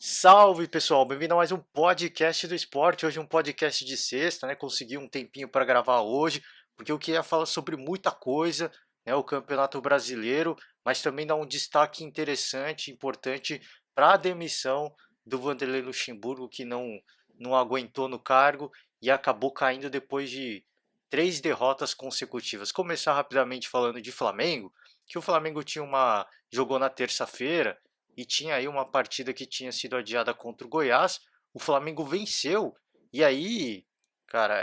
Salve pessoal, bem-vindo a mais um podcast do esporte. Hoje um podcast de sexta, né? Consegui um tempinho para gravar hoje, porque eu queria falar sobre muita coisa, né? O Campeonato Brasileiro, mas também dar um destaque interessante, importante para a demissão do Vanderlei Luxemburgo, que não aguentou no cargo e acabou caindo depois de 3 derrotas consecutivas. Começar rapidamente falando de Flamengo, que o Flamengo jogou na terça-feira e tinha aí uma partida que tinha sido adiada contra o Goiás. O Flamengo venceu. E aí, cara,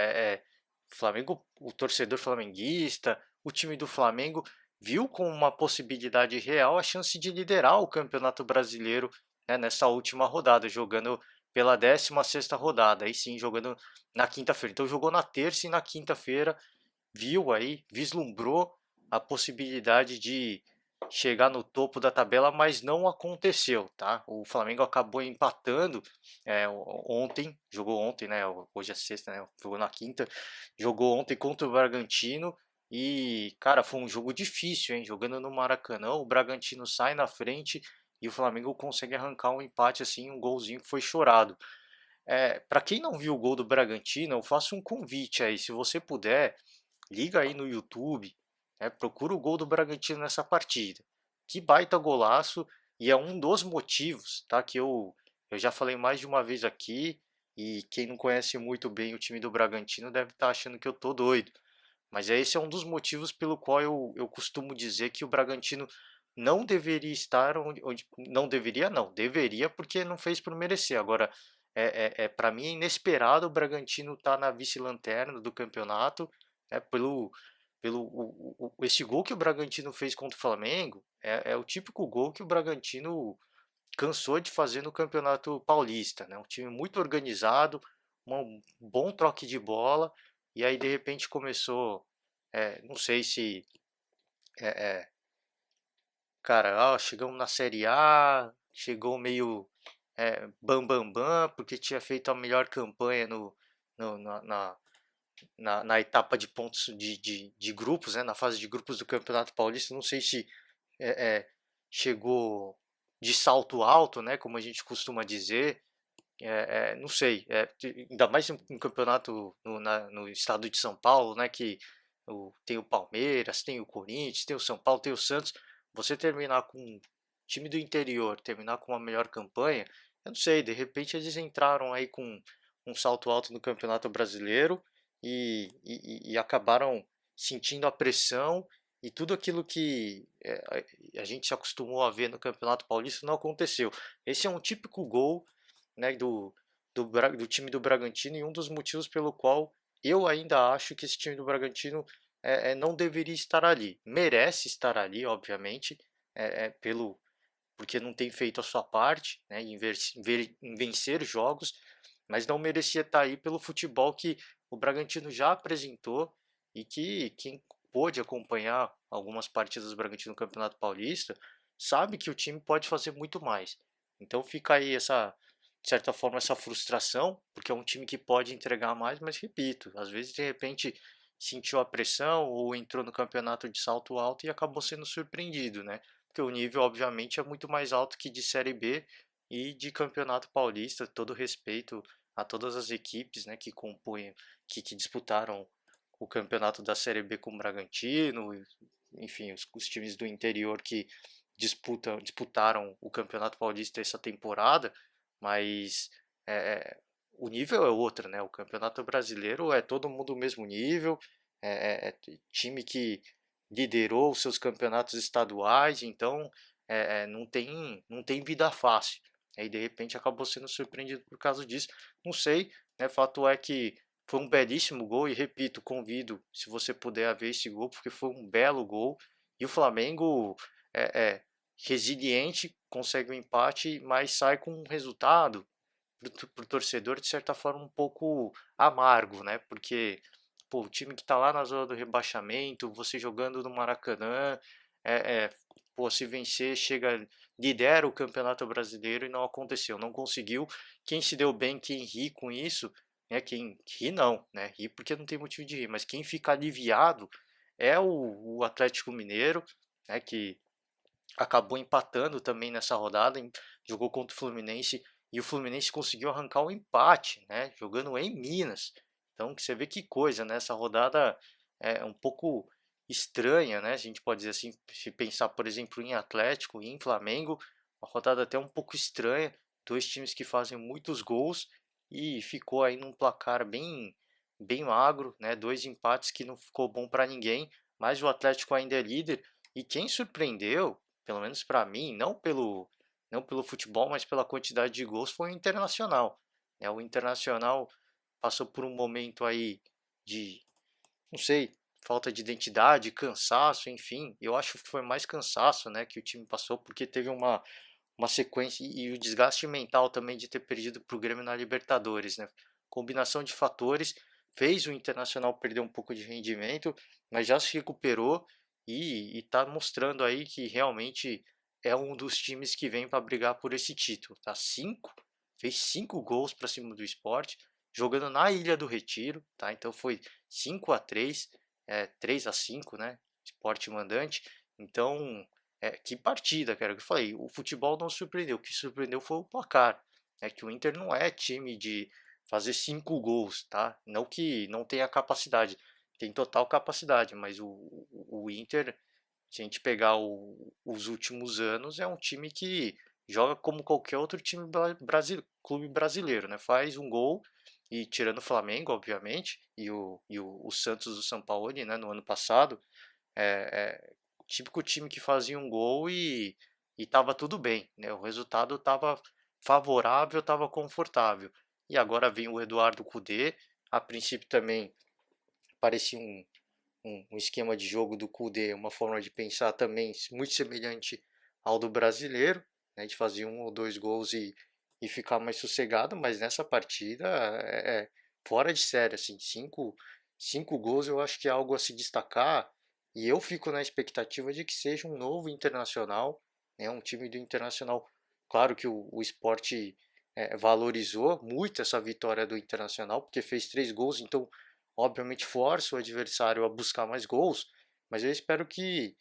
Flamengo, o torcedor flamenguista, o time do Flamengo viu com uma possibilidade real a chance de liderar o Campeonato Brasileiro, né, nessa última rodada, jogando pela 16ª rodada, aí sim, jogando na quinta-feira. Então jogou na terça e na quinta-feira, viu aí, vislumbrou a possibilidade de chegar no topo da tabela, mas não aconteceu, tá? O Flamengo acabou empatando ontem, jogou ontem, né? Hoje é sexta, né? Jogou na quinta, jogou ontem contra o Bragantino e, cara, foi um jogo difícil, hein? Jogando no Maracanã, o Bragantino sai na frente e o Flamengo consegue arrancar um empate assim, um golzinho que foi chorado. Para quem não viu o gol do Bragantino, eu faço um convite aí, se você puder, liga aí no YouTube, né, procura o gol do Bragantino nessa partida. Que baita golaço e é um dos motivos, tá, que eu já falei mais de uma vez aqui e quem não conhece muito bem o time do Bragantino deve estar achando que eu tô doido. Mas esse é um dos motivos pelo qual eu costumo dizer que o Bragantino não deveria estar onde não deveria, não, deveria porque não fez por merecer. Agora, para mim é inesperado o Bragantino estar na vice-lanterna do campeonato, né, esse gol que o Bragantino fez contra o Flamengo é o típico gol que o Bragantino cansou de fazer no Campeonato Paulista, né? Um time muito organizado, um bom troque de bola, e aí de repente começou, não sei se, é, é, cara, chegamos na Série A, chegou meio bam bam bam, porque tinha feito a melhor campanha no- na, na, na etapa de pontos de grupos, né? Na fase de grupos do Campeonato Paulista, não sei se é, é, chegou de salto alto, né? Como a gente costuma dizer, não sei, ainda mais um campeonato no estado de São Paulo, né, que tem o Palmeiras, tem o Corinthians, tem o São Paulo, tem o Santos. Você terminar com um time do interior, terminar com uma melhor campanha, eu não sei, de repente eles entraram aí com um salto alto no Campeonato Brasileiro e acabaram sentindo a pressão e tudo aquilo que a gente se acostumou a ver no Campeonato Paulista não aconteceu. Esse é um típico gol, né, do time do Bragantino e um dos motivos pelo qual eu ainda acho que esse time do Bragantino não deveria estar ali. Merece estar ali, obviamente, porque não tem feito a sua parte, né, em vencer jogos, mas não merecia estar aí pelo futebol que o Bragantino já apresentou e que quem pôde acompanhar algumas partidas do Bragantino no Campeonato Paulista sabe que o time pode fazer muito mais. Então fica aí de certa forma, essa frustração, porque é um time que pode entregar mais, mas repito, às vezes de repente sentiu a pressão ou entrou no campeonato de salto alto e acabou sendo surpreendido, né? Porque o nível, obviamente, é muito mais alto que de Série B e de Campeonato Paulista. Todo respeito a todas as equipes, né, que compõem, que disputaram o campeonato da Série B com o Bragantino, enfim, os times do interior que disputaram o Campeonato Paulista essa temporada, mas é, é, o nível é outro, né? O Campeonato Brasileiro é todo mundo do mesmo nível, time que liderou os seus campeonatos estaduais, então não tem vida fácil. Aí de repente acabou sendo surpreendido por causa disso. Não sei, né? Fato é que foi um belíssimo gol e repito, convido se você puder a ver esse gol, porque foi um belo gol. E o Flamengo é resiliente, consegue o um empate, mas sai com um resultado para o torcedor de certa forma um pouco amargo, né? Porque pô, o time que está lá na zona do rebaixamento, você jogando no Maracanã, pô, se vencer, chega, lidera o Campeonato Brasileiro e não aconteceu, não conseguiu. Quem se deu bem, quem ri com isso, quem ri não, né? Ri porque não tem motivo de rir, mas quem fica aliviado é o Atlético Mineiro, né? Que acabou empatando também nessa rodada, jogou contra o Fluminense e o Fluminense conseguiu arrancar o empate, né, jogando em Minas. Então, você vê que coisa, né? Essa rodada é um pouco estranha, né? A gente pode dizer assim, se pensar, por exemplo, em Atlético e em Flamengo, uma rodada até um pouco estranha, dois times que fazem muitos gols e ficou aí num placar bem magro, né? Dois empates que não ficou bom para ninguém, mas o Atlético ainda é líder e quem surpreendeu, pelo menos para mim, não pelo futebol, mas pela quantidade de gols, foi o Internacional, né? O Internacional passou por um momento aí de, não sei, falta de identidade, cansaço, enfim. Eu acho que foi mais cansaço, né, que o time passou, porque teve uma sequência e o desgaste mental também de ter perdido para o Grêmio na Libertadores, né? Combinação de fatores fez o Internacional perder um pouco de rendimento, mas já se recuperou e está mostrando aí que realmente é um dos times que vem para brigar por esse título, tá? Fez 5 gols para cima do Sport, jogando na Ilha do Retiro, tá? Então foi 5-3, 3-5, né? Sport mandante. Então, que partida, cara, que eu falei, o futebol não surpreendeu, o que surpreendeu foi o placar, é que o Inter não é time de fazer 5 gols, tá? Não que não tenha capacidade, tem total capacidade, mas o Inter, se a gente pegar os últimos anos, é um time que joga como qualquer outro time clube brasileiro, né? Faz um gol e tirando o Flamengo, obviamente, e o Santos do São Paulo, né, no ano passado, típico time que fazia um gol e tava tudo bem, né? O resultado estava favorável, estava confortável. E agora vem o Eduardo Cudê, a princípio também parecia um esquema de jogo do Cudê, uma forma de pensar também muito semelhante ao do brasileiro, né? De fazer 1 ou 2 gols e ficar mais sossegado, mas nessa partida é fora de série, assim, cinco gols eu acho que é algo a se destacar e eu fico na expectativa de que seja um novo Internacional, né, um time do Internacional. Claro que o esporte valorizou muito essa vitória do Internacional, porque fez 3 gols, então obviamente força o adversário a buscar mais gols, mas eu espero que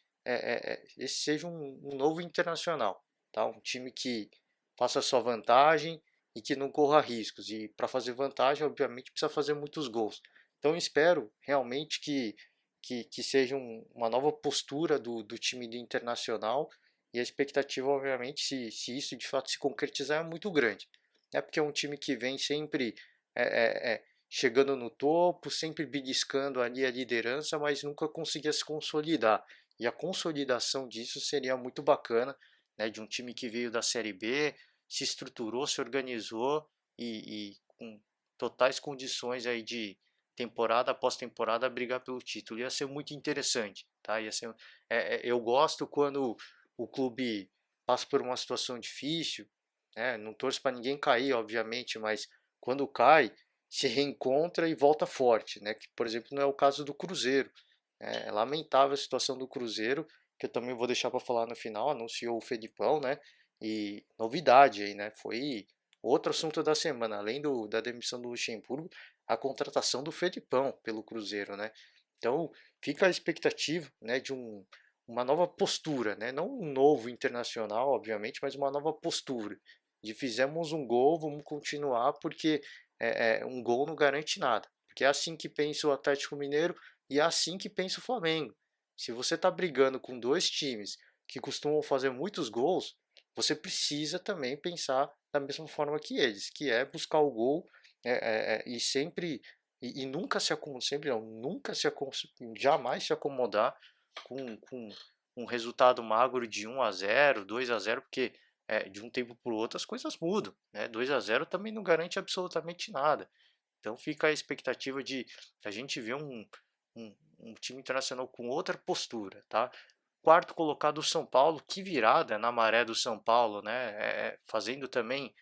esse seja um novo Internacional, tá? Um time que faça sua vantagem e que não corra riscos. E para fazer vantagem, obviamente, precisa fazer muitos gols. Então eu espero realmente que seja uma nova postura do time do Internacional e a expectativa, obviamente, se isso de fato se concretizar, é muito grande. É porque é um time que vem sempre chegando no topo, sempre beliscando ali a liderança, mas nunca conseguia se consolidar. E a consolidação disso seria muito bacana, né, de um time que veio da Série B, se estruturou, se organizou e com totais condições aí de temporada após temporada brigar pelo título. Ia ser muito interessante, tá? Eu gosto quando o clube passa por uma situação difícil, né? Não torço para ninguém cair, obviamente, mas quando cai, se reencontra e volta forte, né? Que, por exemplo, não é o caso do Cruzeiro. É lamentável a situação do Cruzeiro, que eu também vou deixar para falar no final, anunciou o Felipão, né? E novidade aí, né? Foi outro assunto da semana, além da demissão do Luxemburgo, a contratação do Felipão pelo Cruzeiro, né? Então fica a expectativa, né, de uma nova postura, né? Não um novo Internacional, obviamente, mas uma nova postura. De fizemos um gol, vamos continuar, porque um gol não garante nada. Porque é assim que pensa o Atlético Mineiro e é assim que pensa o Flamengo. Se você está brigando com dois times que costumam fazer muitos gols, você precisa também pensar da mesma forma que eles, que é buscar o gol e sempre e nunca se acomodar, sempre não, nunca se jamais se acomodar com um resultado magro de 1-0, 2-0, porque de um tempo para o outro as coisas mudam, né? 2-0 também não garante absolutamente nada. Então fica a expectativa de a gente ver um time internacional com outra postura, tá? Quarto colocado o São Paulo, que virada na maré do São Paulo, né? Fazendo também,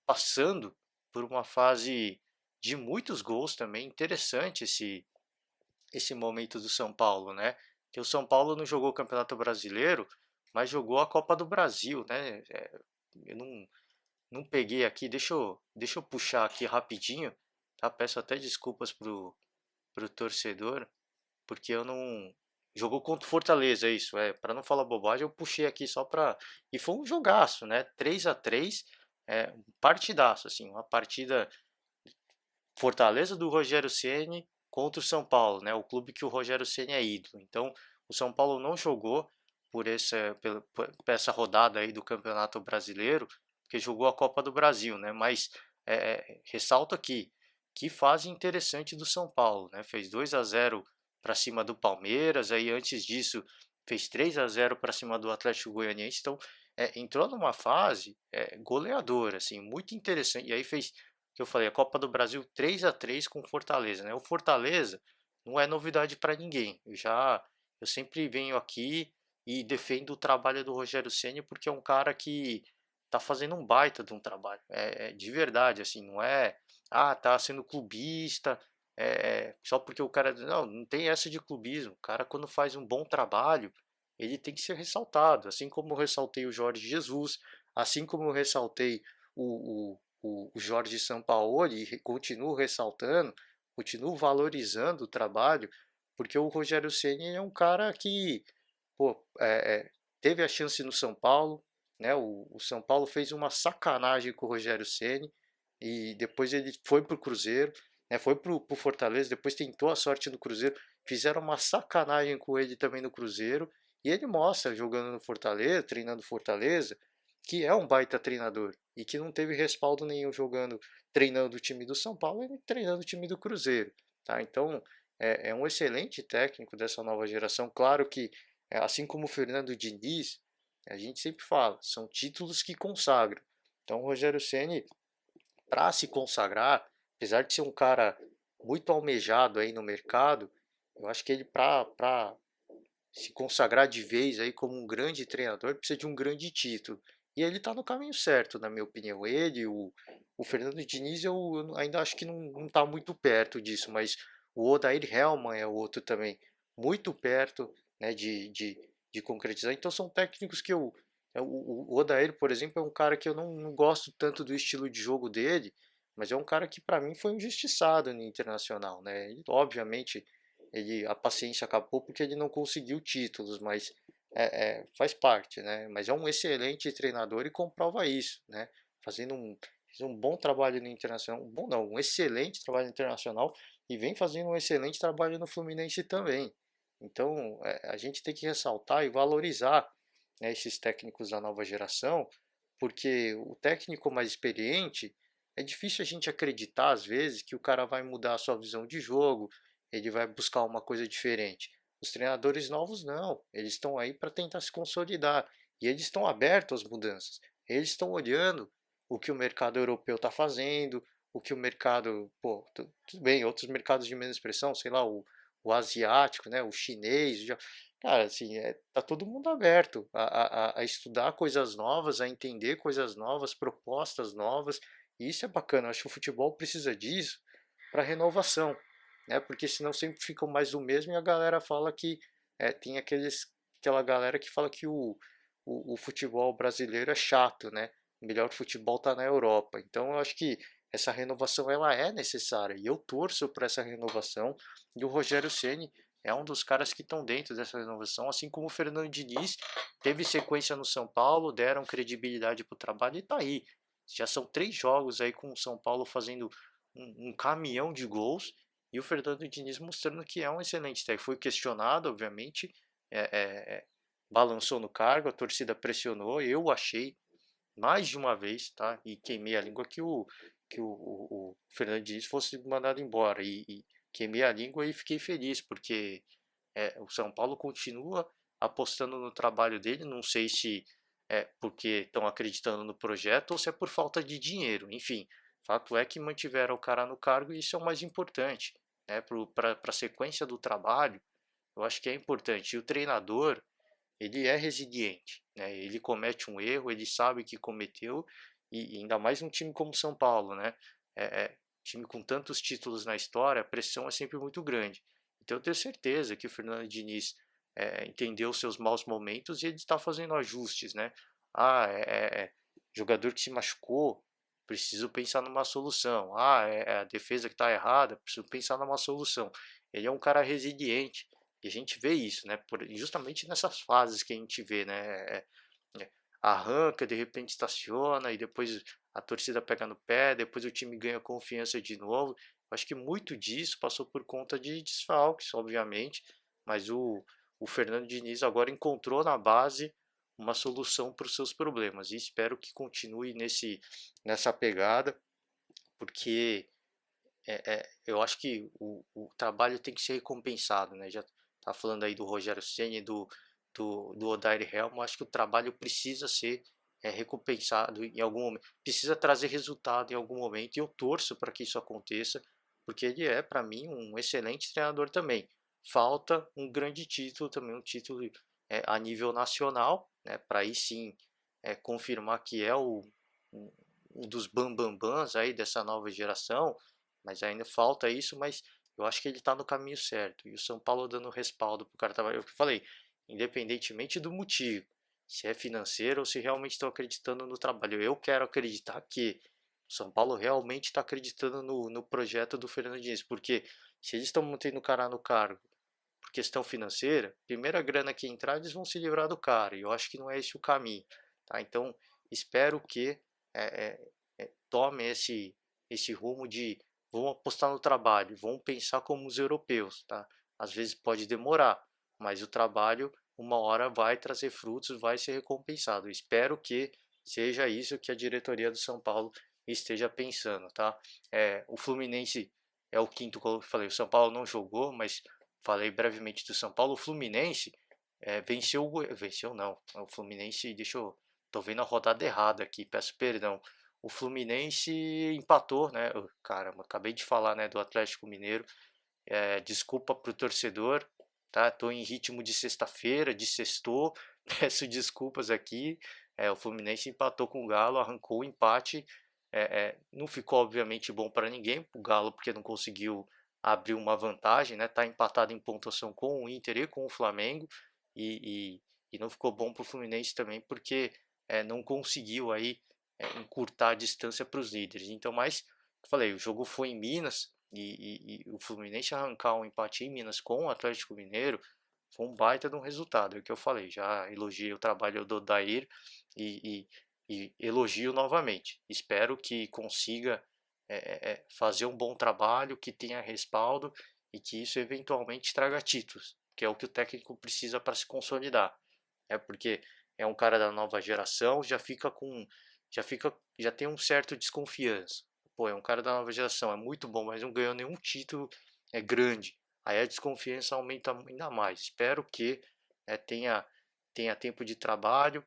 passando por uma fase de muitos gols também. Interessante esse momento do São Paulo, né? Que o São Paulo não jogou o Campeonato Brasileiro, mas jogou a Copa do Brasil, né? Eu não peguei aqui, deixa eu puxar aqui rapidinho, tá? Peço até desculpas pro torcedor, porque eu não. Jogou contra o Fortaleza, isso, para não falar bobagem, eu puxei aqui só pra. E foi um jogaço, né? 3-3 um partidaço, assim, uma partida Fortaleza do Rogério Ceni contra o São Paulo, né? O clube que o Rogério Ceni é ídolo. Então, o São Paulo não jogou por essa rodada aí do Campeonato Brasileiro, porque jogou a Copa do Brasil, né? Mas ressalto aqui que fase interessante do São Paulo, né? Fez 2-0 para cima do Palmeiras, aí antes disso fez 3-0 para cima do Atlético Goianiense. Então, entrou numa fase goleadora, assim, muito interessante. E aí fez que eu falei, a Copa do Brasil 3-3 com o Fortaleza, né? O Fortaleza não é novidade para ninguém. Eu sempre venho aqui e defendo o trabalho do Rogério Ceni porque é um cara que tá fazendo um baita de um trabalho. De verdade, assim, não é, tá sendo clubista, só porque o cara, não tem essa de clubismo. O cara quando faz um bom trabalho, ele tem que ser ressaltado, assim como eu ressaltei o Jorge Jesus, assim como eu ressaltei o Jorge Sampaoli e continuo ressaltando, continuo valorizando o trabalho, porque o Rogério Ceni é um cara que pô, teve a chance no São Paulo, né? O São Paulo fez uma sacanagem com o Rogério Ceni e depois ele foi para o Cruzeiro, né? Foi para o Fortaleza, depois tentou a sorte no Cruzeiro, fizeram uma sacanagem com ele também no Cruzeiro e ele mostra jogando no Fortaleza, treinando Fortaleza, que é um baita treinador e que não teve respaldo nenhum jogando, treinando o time do São Paulo e treinando o time do Cruzeiro, tá? Então é um excelente técnico dessa nova geração. Claro que assim como o Fernando Diniz, a gente sempre fala, são títulos que consagram. Então, o Rogério Ceni, para se consagrar, apesar de ser um cara muito almejado aí no mercado, eu acho que ele para se consagrar de vez aí como um grande treinador precisa de um grande título. E ele está no caminho certo, na minha opinião. O Fernando Diniz, eu ainda acho que não está muito perto disso, mas o Odair Helman é outro também, muito perto, né, de concretizar. Então são técnicos que o Odair, por exemplo, é um cara que eu não gosto tanto do estilo de jogo dele, mas é um cara que para mim foi injustiçado no Internacional, né? Ele, obviamente a paciência acabou porque ele não conseguiu títulos, mas faz parte, né? Mas é um excelente treinador e comprova isso, né? Fez um bom trabalho no Internacional, um bom não, um excelente trabalho no Internacional e vem fazendo um excelente trabalho no Fluminense também. Então a gente tem que ressaltar e valorizar, né, esses técnicos da nova geração, porque o técnico mais experiente é difícil a gente acreditar às vezes que o cara vai mudar a sua visão de jogo, ele vai buscar uma coisa diferente. Os treinadores novos não, eles estão aí para tentar se consolidar e eles estão abertos às mudanças. Eles estão olhando o que o mercado europeu está fazendo, o que o mercado, pô, tudo bem, outros mercados de menos expressão, sei lá, o asiático, né, o chinês, cara, assim, tá todo mundo aberto a estudar coisas novas, a entender coisas novas, propostas novas, e isso é bacana. Eu acho que o futebol precisa disso para renovação, né? Porque senão sempre ficam mais do mesmo e a galera fala que tem aquela galera que fala que o futebol brasileiro é chato, né? O melhor futebol está na Europa. Então eu acho que essa renovação ela é necessária e eu torço por essa renovação. E o Rogério Ceni é um dos caras que estão dentro dessa renovação, assim como o Fernando Diniz teve sequência no São Paulo, deram credibilidade para o trabalho e está aí. Já são 3 jogos aí com o São Paulo fazendo um caminhão de gols e o Fernando Diniz mostrando que é um excelente técnico. Foi questionado, obviamente, é, é, é, balançou no cargo, a torcida pressionou. Eu achei mais de uma vez, tá? E queimei a língua que o Fernando Diniz fosse mandado embora. E queimei a língua e fiquei feliz, porque o São Paulo continua apostando no trabalho dele. Não sei se é porque estão acreditando no projeto ou se é por falta de dinheiro. Enfim, fato é que mantiveram o cara no cargo e isso é o mais importante, né? Para a sequência do trabalho, eu acho que é importante. E o treinador, ele é resiliente, né? Ele comete um erro, ele sabe que cometeu e ainda mais um time como São Paulo, né? Time com tantos títulos na história, a pressão é sempre muito grande. Então eu tenho certeza que o Fernando Diniz entendeu seus maus momentos e ele está fazendo ajustes, né? Ah, jogador que se machucou, preciso pensar numa solução. É a defesa que está errada, preciso pensar numa solução. Ele é um cara resiliente e a gente vê isso, né? Justamente nessas fases que a gente vê, né? Arranca, de repente estaciona e depois a torcida pega no pé, depois o time ganha confiança de novo. Eu acho que muito disso passou por conta de desfalques, obviamente, mas o Fernando Diniz agora encontrou na base uma solução para os seus problemas e espero que continue nessa pegada, porque eu acho que o trabalho tem que ser recompensado, né? Já tá falando aí do Rogério Ceni, do Odair Helma, acho que o trabalho precisa ser recompensado em algum momento, precisa trazer resultado em algum momento e eu torço para que isso aconteça, porque ele é, para mim, um excelente treinador também. Falta um grande título também, um título a nível nacional, né? Para aí sim confirmar que é um dos bambambãs aí dessa nova geração, mas ainda falta isso, mas eu acho que ele está no caminho certo. E o São Paulo dando respaldo para o cara trabalhar. É o que eu falei, independentemente do motivo, se é financeiro ou se realmente estão acreditando no trabalho. Eu quero acreditar que o São Paulo realmente está acreditando no projeto do Fernando Diniz, porque se eles estão mantendo o cara no cargo por questão financeira, primeira grana que entrar, eles vão se livrar do cara. E eu acho que não é esse o caminho. Tá? Então, espero que tome esse rumo de vão apostar no trabalho, vão pensar como os europeus, tá? Às vezes pode demorar, mas o trabalho uma hora vai trazer frutos, vai ser recompensado. Espero que seja isso que a diretoria do São Paulo esteja pensando, tá? O Fluminense é o quinto, como eu falei, o São Paulo não jogou, mas falei brevemente do São Paulo. O Fluminense venceu não, o Fluminense, tô vendo a rodada errada aqui, peço perdão. O Fluminense empatou, né? Caramba, acabei de falar, né, do Atlético Mineiro. Desculpa pro torcedor, tá? Tô em ritmo de sexta-feira, de sextou. Peço desculpas aqui. O Fluminense empatou com o Galo, arrancou o empate. Não ficou obviamente bom para ninguém, o Galo porque não conseguiu abrir uma vantagem, né? Tá empatado em pontuação com o Inter e com o Flamengo e não ficou bom para o Fluminense também porque não conseguiu aí encurtar a distância para os líderes. Então, mas falei, o jogo foi em Minas e o Fluminense arrancar um empate em Minas com o Atlético Mineiro foi um baita de um resultado. É o que eu falei, já elogiei o trabalho do Odair e, e elogio novamente. Espero que consiga fazer um bom trabalho, que tenha respaldo e que isso eventualmente traga títulos, que é o que o técnico precisa para se consolidar. Porque é um cara da nova geração, já tem um certo desconfiança. Pô, é um cara da nova geração, é muito bom, mas não ganhou nenhum título grande. Aí a desconfiança aumenta ainda mais. Espero que tenha tempo de trabalho.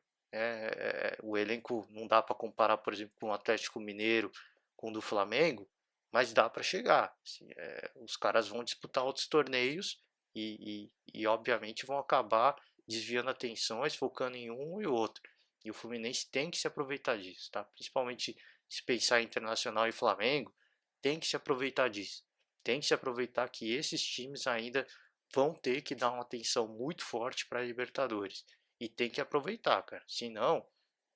O elenco não dá para comparar, por exemplo, com o Atlético Mineiro, com o do Flamengo, mas dá para chegar. Assim, os caras vão disputar outros torneios e obviamente vão acabar desviando atenções, focando em um e outro. E o Fluminense tem que se aproveitar disso, tá? Principalmente se pensar em Internacional e Flamengo, tem que se aproveitar disso. Tem que se aproveitar que esses times ainda vão ter que dar uma atenção muito forte para a Libertadores. E tem que aproveitar, cara. Senão,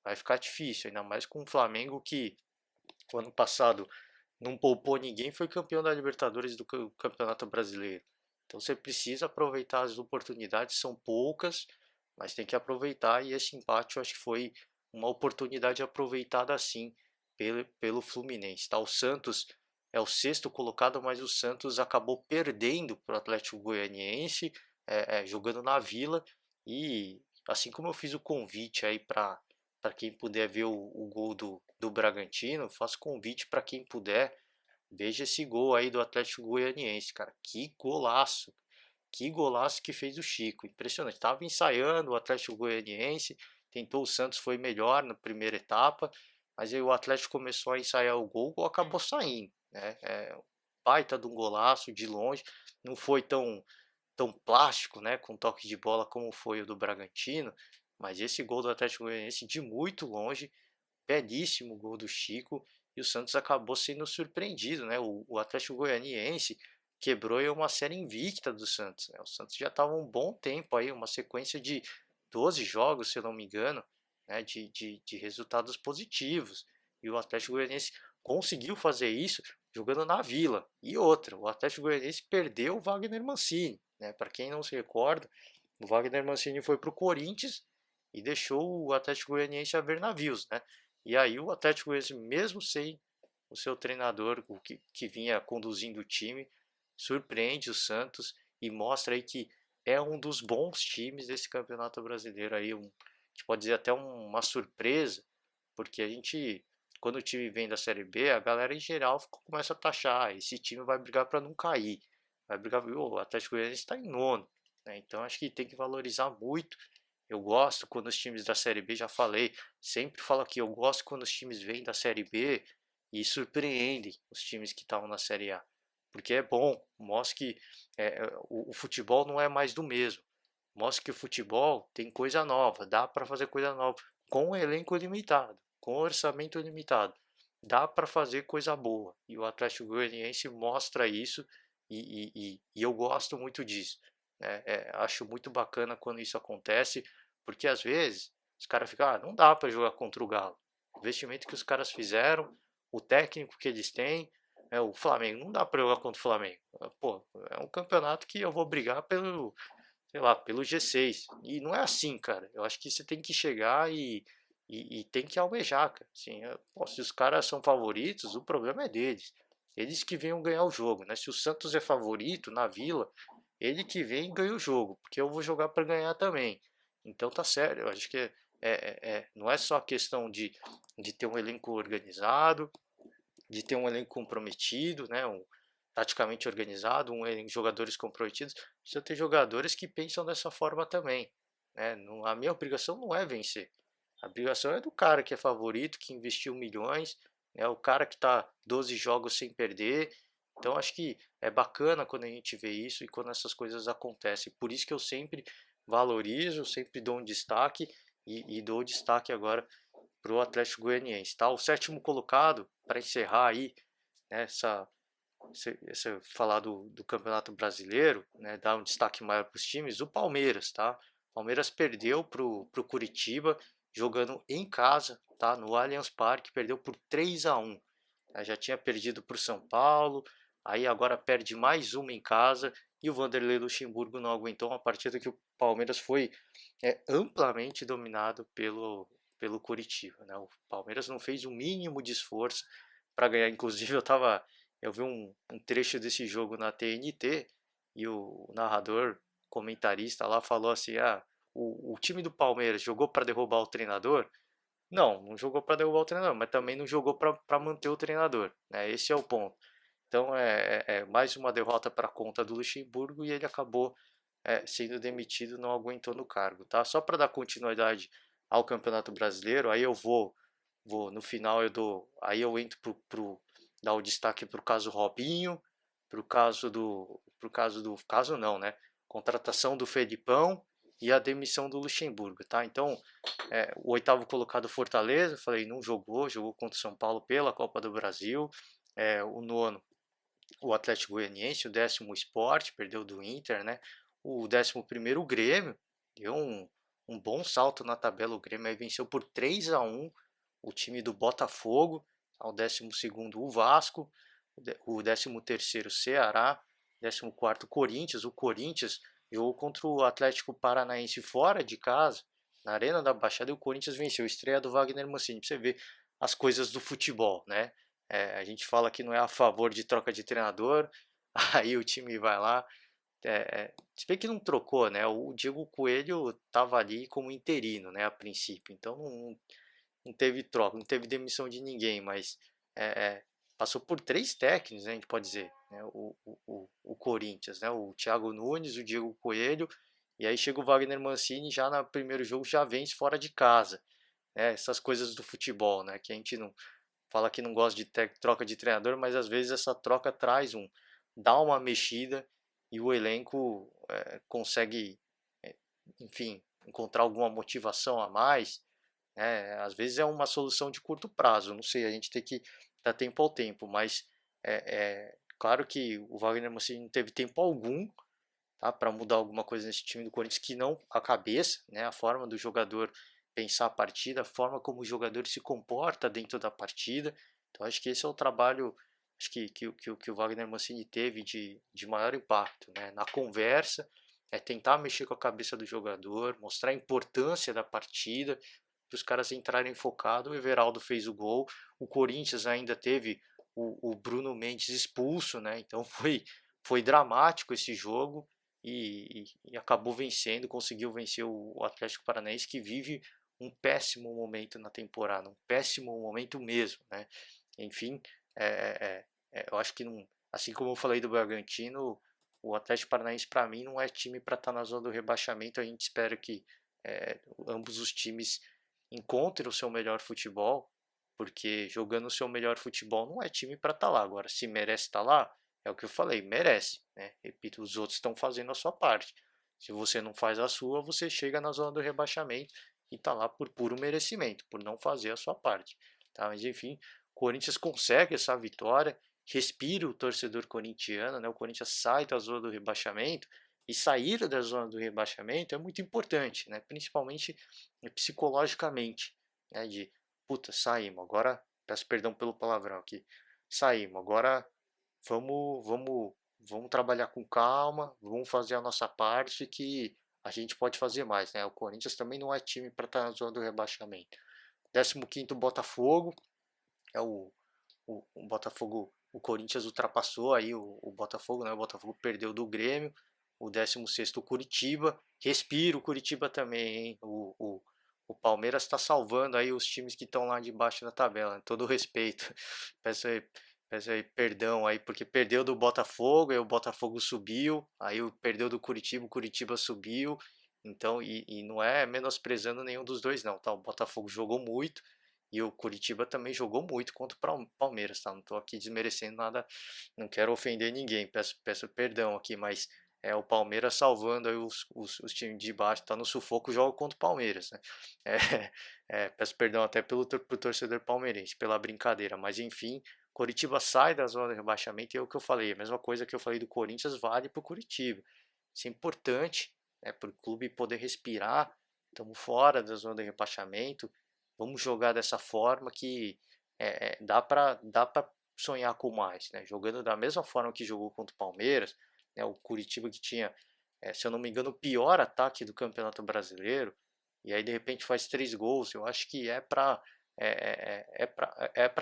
vai ficar difícil. Ainda mais com o Flamengo que, o ano passado, não poupou ninguém, foi campeão da Libertadores do Campeonato Brasileiro. Então você precisa aproveitar as oportunidades, são poucas, mas tem que aproveitar. E esse empate eu acho que foi uma oportunidade aproveitada assim pelo Fluminense. Tá? O Santos é o sexto colocado, mas o Santos acabou perdendo para o Atlético Goianiense, jogando na Vila. E assim como eu fiz o convite aí para quem puder ver o gol do Bragantino, faço convite para quem puder, veja esse gol aí do Atlético Goianiense, cara. Que golaço! Que golaço que fez o Chico. Impressionante. Estava ensaiando o Atlético Goianiense, tentou o Santos, foi melhor na primeira etapa, mas aí o Atlético começou a ensaiar o gol acabou saindo. Né? Baita de um golaço de longe. Não foi tão plástico, né, com toque de bola como foi o do Bragantino, mas esse gol do Atlético Goianiense de muito longe, belíssimo gol do Chico, e o Santos acabou sendo surpreendido, né? O Atlético Goianiense quebrou aí uma série invicta do Santos, né? O Santos já estava um bom tempo aí, uma sequência de 12 jogos, se eu não me engano, né, de resultados positivos. E o Atlético Goianiense conseguiu fazer isso jogando na Vila. E outra, o Atlético Goianiense perdeu o Wagner Mancini. Né? Para quem não se recorda, o Wagner Mancini foi para o Corinthians e deixou o Atlético Goianiense a ver navios. Né? E aí o Atlético Goianiense, mesmo sem o seu treinador, que vinha conduzindo o time, surpreende o Santos e mostra aí que é um dos bons times desse Campeonato Brasileiro aí, a gente pode dizer até uma surpresa, porque a gente, quando o time vem da Série B, a galera em geral começa a taxar, esse time vai brigar para não cair, vai brigar, o Atlético Goianiense está em nono, né? Então acho que tem que valorizar muito. Eu gosto quando os times da Série B, já falei, sempre falo aqui, eu gosto quando os times vêm da Série B e surpreendem os times que estavam na Série A. Porque é bom, mostra que o futebol não é mais do mesmo. Mostra que o futebol tem coisa nova, dá para fazer coisa nova, com um elenco limitado, com um orçamento limitado. Dá para fazer coisa boa. E o Atlético Goianiense mostra isso e eu gosto muito disso. Acho muito bacana quando isso acontece, porque às vezes os caras ficam, não dá para jogar contra o Galo. O investimento que os caras fizeram, o técnico que eles têm, o Flamengo, não dá para jogar contra o Flamengo. Pô, é um campeonato que eu vou brigar pelo, sei lá, pelo G6. E não é assim, cara. Eu acho que você tem que chegar e tem que almejar, cara. Assim, pô, se os caras são favoritos, o problema é deles. Eles que venham ganhar o jogo, né? Se o Santos é favorito na Vila, ele que vem e ganha o jogo, porque eu vou jogar para ganhar também. Então tá sério, eu acho que não é só questão de ter um elenco organizado, de ter um elenco comprometido, né? Taticamente organizado, jogadores comprometidos. Precisa ter jogadores que pensam dessa forma também, né? A minha obrigação não é vencer. A obrigação é do cara que é favorito, que investiu milhões, né? O cara que está 12 jogos sem perder. Então acho que é bacana quando a gente vê isso e quando essas coisas acontecem. Por isso que eu sempre valorizo, sempre dou um destaque e dou destaque agora para o Atlético Goianiense. Tá? O sétimo colocado, para encerrar aí, né, falar do Campeonato Brasileiro, né, dar um destaque maior para os times, o Palmeiras, tá? O Palmeiras perdeu pro Curitiba jogando em casa, tá? No Allianz Parque, perdeu por 3-1. Já tinha perdido para o São Paulo, aí agora perde mais uma em casa e o Vanderlei Luxemburgo não aguentou uma partida que o Palmeiras foi amplamente dominado pelo Curitiba, né? O Palmeiras não fez o mínimo de esforço para ganhar. Inclusive eu vi um trecho desse jogo na TNT e o narrador, comentarista lá falou assim: o time do Palmeiras jogou para derrubar o treinador? Não jogou para derrubar o treinador, mas também não jogou para manter o treinador, né? Esse é o ponto. Então é mais uma derrota para conta do Luxemburgo e ele acabou sendo demitido, não aguentou no cargo, tá? Só para dar continuidade ao Campeonato Brasileiro, aí vou no final aí eu entro pro dar o destaque para o caso Robinho, caso não, né? Contratação do Felipão e a demissão do Luxemburgo, tá? Então o oitavo colocado Fortaleza, falei, não jogou contra o São Paulo pela Copa do Brasil. O nono, o Atlético Goianiense, o décimo o Sport, perdeu do Inter, né? O 11º o Grêmio, deu um bom salto na tabela, o Grêmio aí venceu por 3-1 o time do Botafogo, ao 12º o Vasco, o 13º Ceará, 14º Corinthians, o Corinthians jogou contra o Atlético Paranaense fora de casa, na Arena da Baixada, e o Corinthians venceu, estreia do Wagner Mancini, pra você ver as coisas do futebol, né? A gente fala que não é a favor de troca de treinador, aí o time vai lá. Se bem que não trocou, né? O Diego Coelho estava ali como interino, né? A princípio, então não teve troca, não teve demissão de ninguém, mas é, é, passou por três técnicos, né, a gente pode dizer, né? O Corinthians, né? O Thiago Nunes, o Diego Coelho, e aí chega o Wagner Mancini já no primeiro jogo já vence fora de casa, né? Essas coisas do futebol, né? Que a gente não fala que não gosta de troca de treinador, mas às vezes essa troca dá uma mexida e o elenco consegue, enfim, encontrar alguma motivação a mais, né? Às vezes é uma solução de curto prazo, não sei, a gente tem que dar tempo ao tempo, mas claro que o Wagner Mancini não teve tempo algum, tá, para mudar alguma coisa nesse time do Corinthians, que não a cabeça, né, a forma do jogador pensar a partida, a forma como o jogador se comporta dentro da partida. Então acho que esse é o trabalho, acho que o Wagner Mancini teve de maior impacto, né, na conversa, tentar mexer com a cabeça do jogador, mostrar a importância da partida, para os caras entrarem focados. O Everaldo fez o gol, o Corinthians ainda teve o Bruno Mendes expulso, né? Então foi dramático esse jogo e acabou vencendo, conseguiu vencer o Atlético Paranaense, que vive um péssimo momento na temporada, um péssimo momento mesmo, né? Enfim, eu acho que não, assim como eu falei do Bragantino, o Atlético Paranaense para mim não é time para estar na zona do rebaixamento. A gente espera que ambos os times encontrem o seu melhor futebol, porque jogando o seu melhor futebol não é time para estar lá. Agora, se merece estar lá, é o que eu falei, merece, né? Repito, os outros estão fazendo a sua parte. Se você não faz a sua, você chega na zona do rebaixamento e está lá por puro merecimento, por não fazer a sua parte. Tá? Mas enfim, o Corinthians consegue essa vitória, respira o torcedor corintiano, né? O Corinthians sai da zona do rebaixamento, e sair da zona do rebaixamento é muito importante, né? Principalmente psicologicamente, né? De puta, saímos, agora peço perdão pelo palavrão aqui, saímos, agora vamos trabalhar com calma, vamos fazer a nossa parte que a gente pode fazer mais, né? O Corinthians também não é time para estar na zona do rebaixamento. 15º Botafogo, é o Botafogo, o Corinthians ultrapassou aí o Botafogo, né? O Botafogo perdeu do Grêmio, o 16º Curitiba, respira o Curitiba também, hein? O Palmeiras está salvando aí os times que estão lá debaixo da tabela, né? Todo respeito, peço aí, peço aí perdão aí, porque perdeu do Botafogo, aí o Botafogo subiu, aí perdeu do Curitiba, o Curitiba subiu, então, e não é menosprezando nenhum dos dois não, tá? O Botafogo jogou muito, e o Curitiba também jogou muito contra o Palmeiras, tá? Não estou aqui desmerecendo nada, não quero ofender ninguém, peço perdão aqui, mas o Palmeiras salvando aí os times de baixo, tá no sufoco, joga contra o Palmeiras, né? Peço perdão até pro torcedor palmeirense, pela brincadeira, mas enfim, Curitiba sai da zona de rebaixamento e é o que eu falei, a mesma coisa que eu falei do Corinthians vale pro Curitiba. Isso é importante, né, para o clube poder respirar, estamos fora da zona de rebaixamento, vamos jogar dessa forma que dá para sonhar com mais, né? Jogando da mesma forma que jogou contra o Palmeiras, né? O Curitiba que tinha, se eu não me engano, o pior ataque do Campeonato Brasileiro, e aí de repente faz 3 gols. Eu acho que é para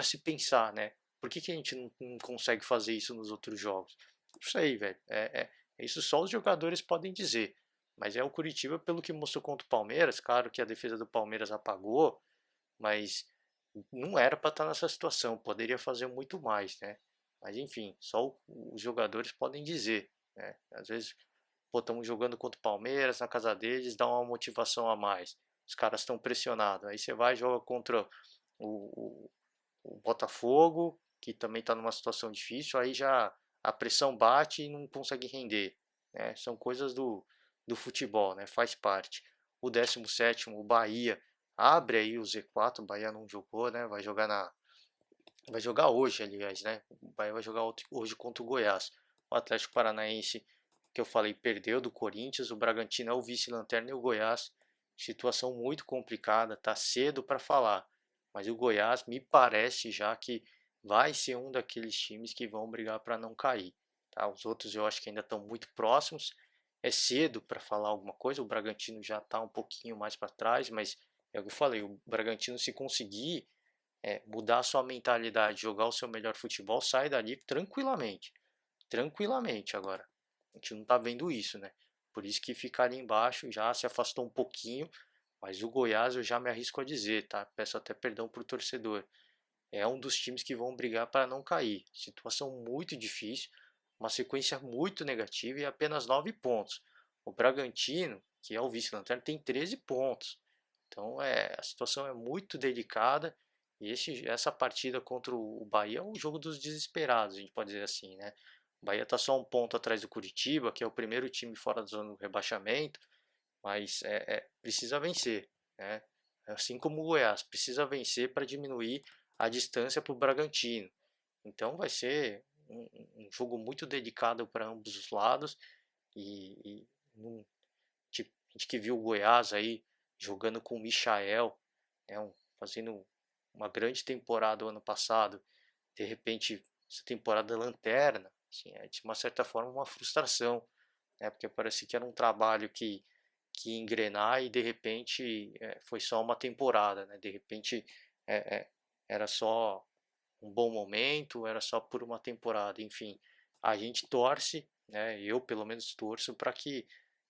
se pensar, né? Por que a gente não consegue fazer isso nos outros jogos? Não sei, velho. Isso só os jogadores podem dizer. Mas é o Curitiba, pelo que mostrou contra o Palmeiras, claro que a defesa do Palmeiras apagou, mas não era para estar nessa situação, poderia fazer muito mais, né? Mas enfim, só os jogadores podem dizer, né? Às vezes, pô, estamos jogando contra o Palmeiras na casa deles, dá uma motivação a mais. Os caras estão pressionados. Aí você vai e joga contra o, o Botafogo, que também está numa situação difícil, aí já a pressão bate e não consegue render, né? São coisas do futebol, né? Faz parte. O 17º, o Bahia, abre aí o Z4. O Bahia não jogou, né? Vai jogar hoje, aliás, né? O Bahia vai jogar hoje contra o Goiás. O Atlético Paranaense, que eu falei, perdeu do Corinthians. O Bragantino é o vice-lanterna e o Goiás, situação muito complicada. Tá cedo para falar, mas o Goiás me parece já que vai ser um daqueles times que vão brigar para não cair. Tá? Os outros eu acho que ainda estão muito próximos. É cedo para falar alguma coisa. O Bragantino já está um pouquinho mais para trás, mas é o que eu falei. O Bragantino, se conseguir mudar a sua mentalidade, jogar o seu melhor futebol, sai dali tranquilamente. Tranquilamente agora. A gente não está vendo isso, né? Por isso que ficar ali embaixo já se afastou um pouquinho, mas o Goiás eu já me arrisco a dizer, tá? Peço até perdão pro torcedor. É um dos times que vão brigar para não cair. Situação muito difícil, uma sequência muito negativa e apenas 9 pontos. O Bragantino, que é o vice-lanterna, tem 13 pontos. Então a situação é muito delicada e essa partida contra o Bahia é um jogo dos desesperados, a gente pode dizer assim, né? O Bahia está só um ponto atrás do Curitiba, que é o primeiro time fora da zona do rebaixamento, mas precisa vencer, né? Assim como o Goiás, precisa vencer para diminuir a distância para o Bragantino. Então vai ser um jogo muito delicado para ambos os lados e tipo, a gente que viu o Goiás aí jogando com o Michael, né, fazendo uma grande temporada o ano passado, de repente essa temporada lanterna, assim, de uma certa forma uma frustração, né, porque parece que era um trabalho que que engrenar e de repente foi só uma temporada, né? De repente era só um bom momento, era só por uma temporada, enfim. A gente torce, né? Eu pelo menos torço para que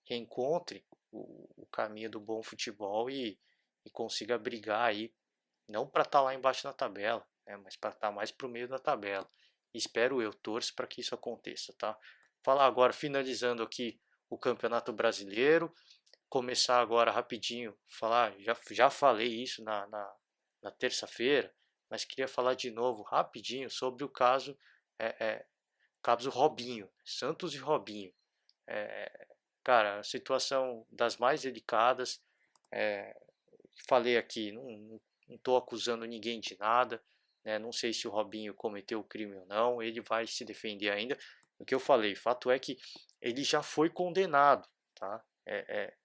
reencontre o caminho do bom futebol e consiga brigar aí, não para estar lá embaixo na tabela, né? Mas para estar mais para o meio da tabela. Espero eu, torço para que isso aconteça, tá? Falar agora, finalizando aqui o Campeonato Brasileiro, começar agora rapidinho, falar, já falei isso na terça-feira, mas queria falar de novo rapidinho sobre o é, é, caso Robinho, Santos e Robinho. É, cara, a situação das mais delicadas, é, falei aqui, não estou acusando ninguém de nada, né? Não sei se o Robinho cometeu o crime ou não, ele vai se defender ainda. O que eu falei, fato é que ele já foi condenado, tá?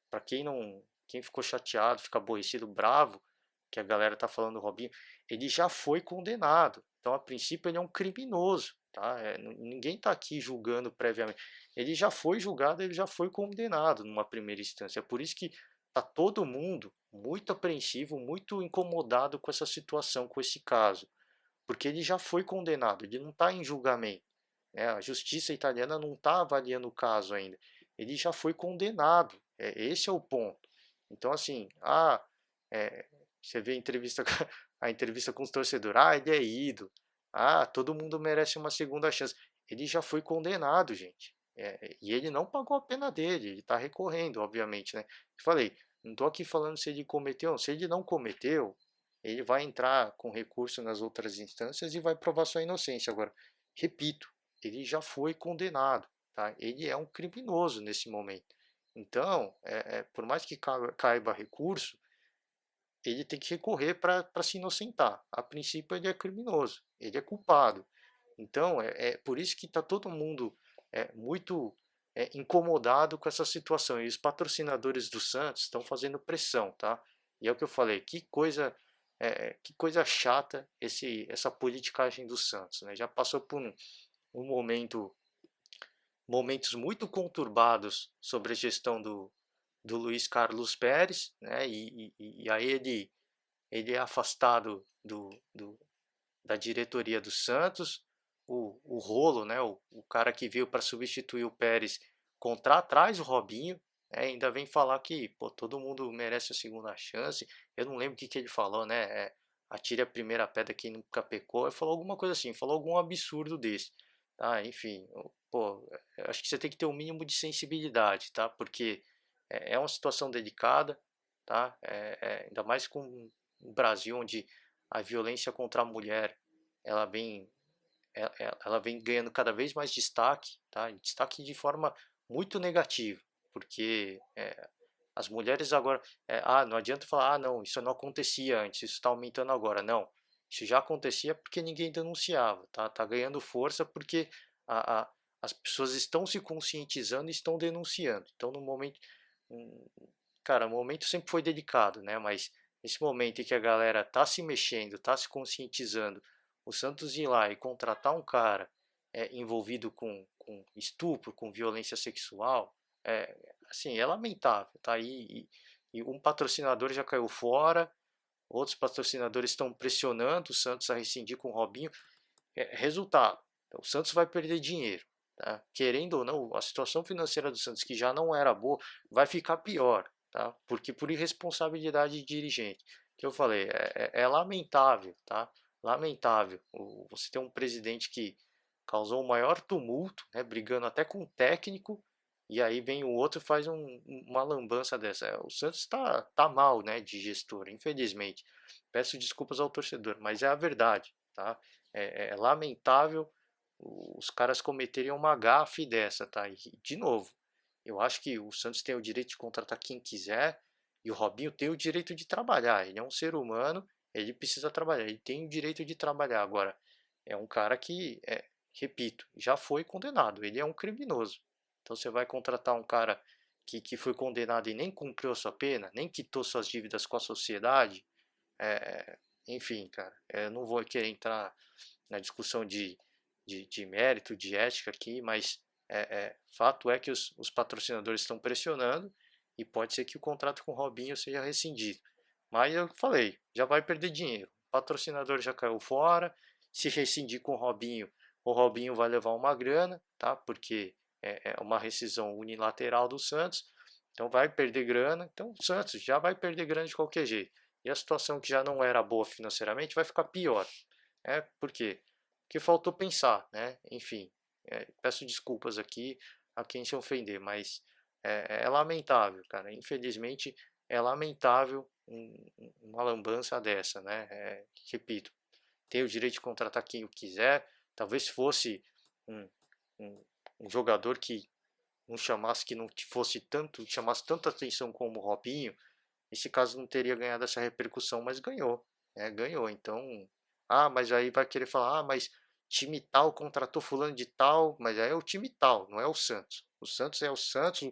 Para quem ficou chateado, fica aborrecido, bravo, que a galera tá falando do Robinho, ele já foi condenado. Então, a princípio, ele é um criminoso, tá? Ninguém tá aqui julgando previamente. Ele já foi julgado, ele já foi condenado numa primeira instância. É por isso que tá todo mundo muito apreensivo, muito incomodado com essa situação, com esse caso, porque ele já foi condenado, ele não está em julgamento, né? A justiça italiana não está avaliando o caso ainda, ele já foi condenado, esse é o ponto. Então, assim, é, você vê a entrevista, a entrevista com os torcedores, ele é ídolo, todo mundo merece uma segunda chance. Ele já foi condenado, gente. E ele não pagou a pena dele, ele está recorrendo, obviamente, né? Eu falei, não estou aqui falando se ele cometeu, não. Se ele não cometeu, ele vai entrar com recurso nas outras instâncias e vai provar sua inocência. Agora, repito, ele já foi condenado, tá? Ele é um criminoso nesse momento. Então, por mais que caiba recurso, ele tem que recorrer para se inocentar. A princípio, ele é criminoso, ele é culpado. Então, é por isso que está todo mundo muito incomodado com essa situação. E os patrocinadores do Santos estão fazendo pressão, tá? E é o que eu falei, que coisa chata essa politicagem do Santos, né? Já passou por um momentos muito conturbados sobre a gestão do Luiz Carlos Pérez, né? E aí ele é afastado da diretoria do Santos, o Rolo, né, o cara que veio para substituir o Pérez, traz o Robinho, ainda vem falar que pô, todo mundo merece a segunda chance. Eu não lembro o que ele falou, né? Atire a primeira pedra quem nunca pecou. Ele falou alguma coisa assim, falou algum absurdo desse. Tá? Enfim, pô, acho que você tem que ter um mínimo de sensibilidade, tá? Porque é uma situação delicada, tá? Ainda mais com o Brasil, onde a violência contra a mulher ela vem, ela vem ganhando cada vez mais destaque, tá? Destaque de forma muito negativa, porque as mulheres agora, não adianta falar, não, isso não acontecia antes, isso está aumentando agora, não, isso já acontecia porque ninguém denunciava, tá? Tá ganhando força porque a, a, as pessoas estão se conscientizando e estão denunciando. Então, no momento, hum, cara, o momento sempre foi delicado, né? Mas nesse momento em que a galera tá se mexendo, tá se conscientizando, o Santos ir lá e contratar um cara envolvido com estupro, com violência sexual, assim, é lamentável, tá? E um patrocinador já caiu fora, outros patrocinadores estão pressionando o Santos a rescindir com o Robinho. Resultado, o Santos vai perder dinheiro. Tá? Querendo ou não, a situação financeira do Santos, que já não era boa, vai ficar pior, tá? Porque por irresponsabilidade de dirigente. Que eu falei, é lamentável, tá? Lamentável. Você tem um presidente que causou o maior tumulto, né? Brigando até com o técnico, e aí vem o outro e faz uma lambança dessa. O Santos tá mal, né, de gestor, infelizmente. Peço desculpas ao torcedor, mas é a verdade, tá? É lamentável os caras cometerem uma gafe dessa, tá? E, de novo, eu acho que o Santos tem o direito de contratar quem quiser e o Robinho tem o direito de trabalhar. Ele é um ser humano, ele precisa trabalhar, ele tem o direito de trabalhar. Agora, é um cara que, repito, já foi condenado, ele é um criminoso. Então você vai contratar um cara que foi condenado e nem cumpriu a sua pena, nem quitou suas dívidas com a sociedade, é, enfim, cara, não vou querer entrar na discussão de mérito, de ética aqui, mas fato é que os patrocinadores estão pressionando e pode ser que o contrato com o Robinho seja rescindido. Mas eu falei, já vai perder dinheiro. O patrocinador já caiu fora. Se rescindir com o Robinho vai levar uma grana, tá? Porque é uma rescisão unilateral do Santos. Então vai perder grana. Então o Santos já vai perder grana de qualquer jeito. E a situação que já não era boa financeiramente vai ficar pior. Por quê? Porque faltou pensar, né? Enfim, peço desculpas aqui a quem se ofender, mas é lamentável, cara. Infelizmente é lamentável uma lambança dessa, né? Repito, tem o direito de contratar quem o quiser. Talvez fosse um, um, um jogador que não chamasse, que não fosse tanto, chamasse tanta atenção como o Robinho, esse caso não teria ganhado essa repercussão, mas ganhou, né? Ganhou. Então, mas aí vai querer falar, mas time tal contratou fulano de tal, mas aí é o time tal, não é o Santos. O Santos é o Santos,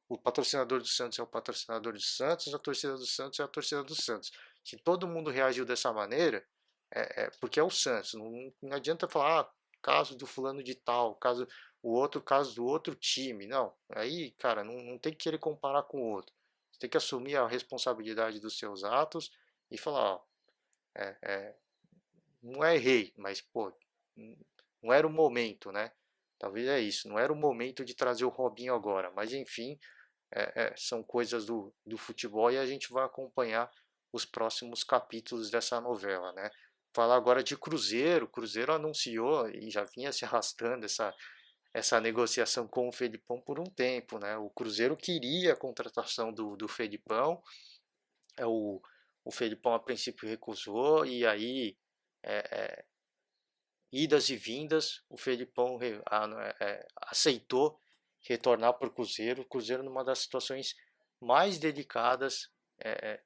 o patrocinador do Santos é o patrocinador do Santos, a torcida do Santos é a torcida do Santos. Se todo mundo reagiu dessa maneira, porque é o Santos. Não adianta falar, caso do fulano de tal, caso do outro time. Não. Aí, cara, não tem que querer comparar com o outro. Você tem que assumir a responsabilidade dos seus atos e falar, ó, é, é, não é errei, mas pô, não era o momento, né? Talvez é isso, não era o momento de trazer o Robinho agora, mas enfim, são coisas do futebol e a gente vai acompanhar os próximos capítulos dessa novela, né? Falar agora de Cruzeiro, Cruzeiro anunciou e já vinha se arrastando essa negociação com o Felipão por um tempo, né? O Cruzeiro queria a contratação do Felipão, é, o, o Felipão a princípio recusou, e aí, é, é, idas e vindas, o Felipão aceitou retornar para o Cruzeiro numa das situações mais delicadas,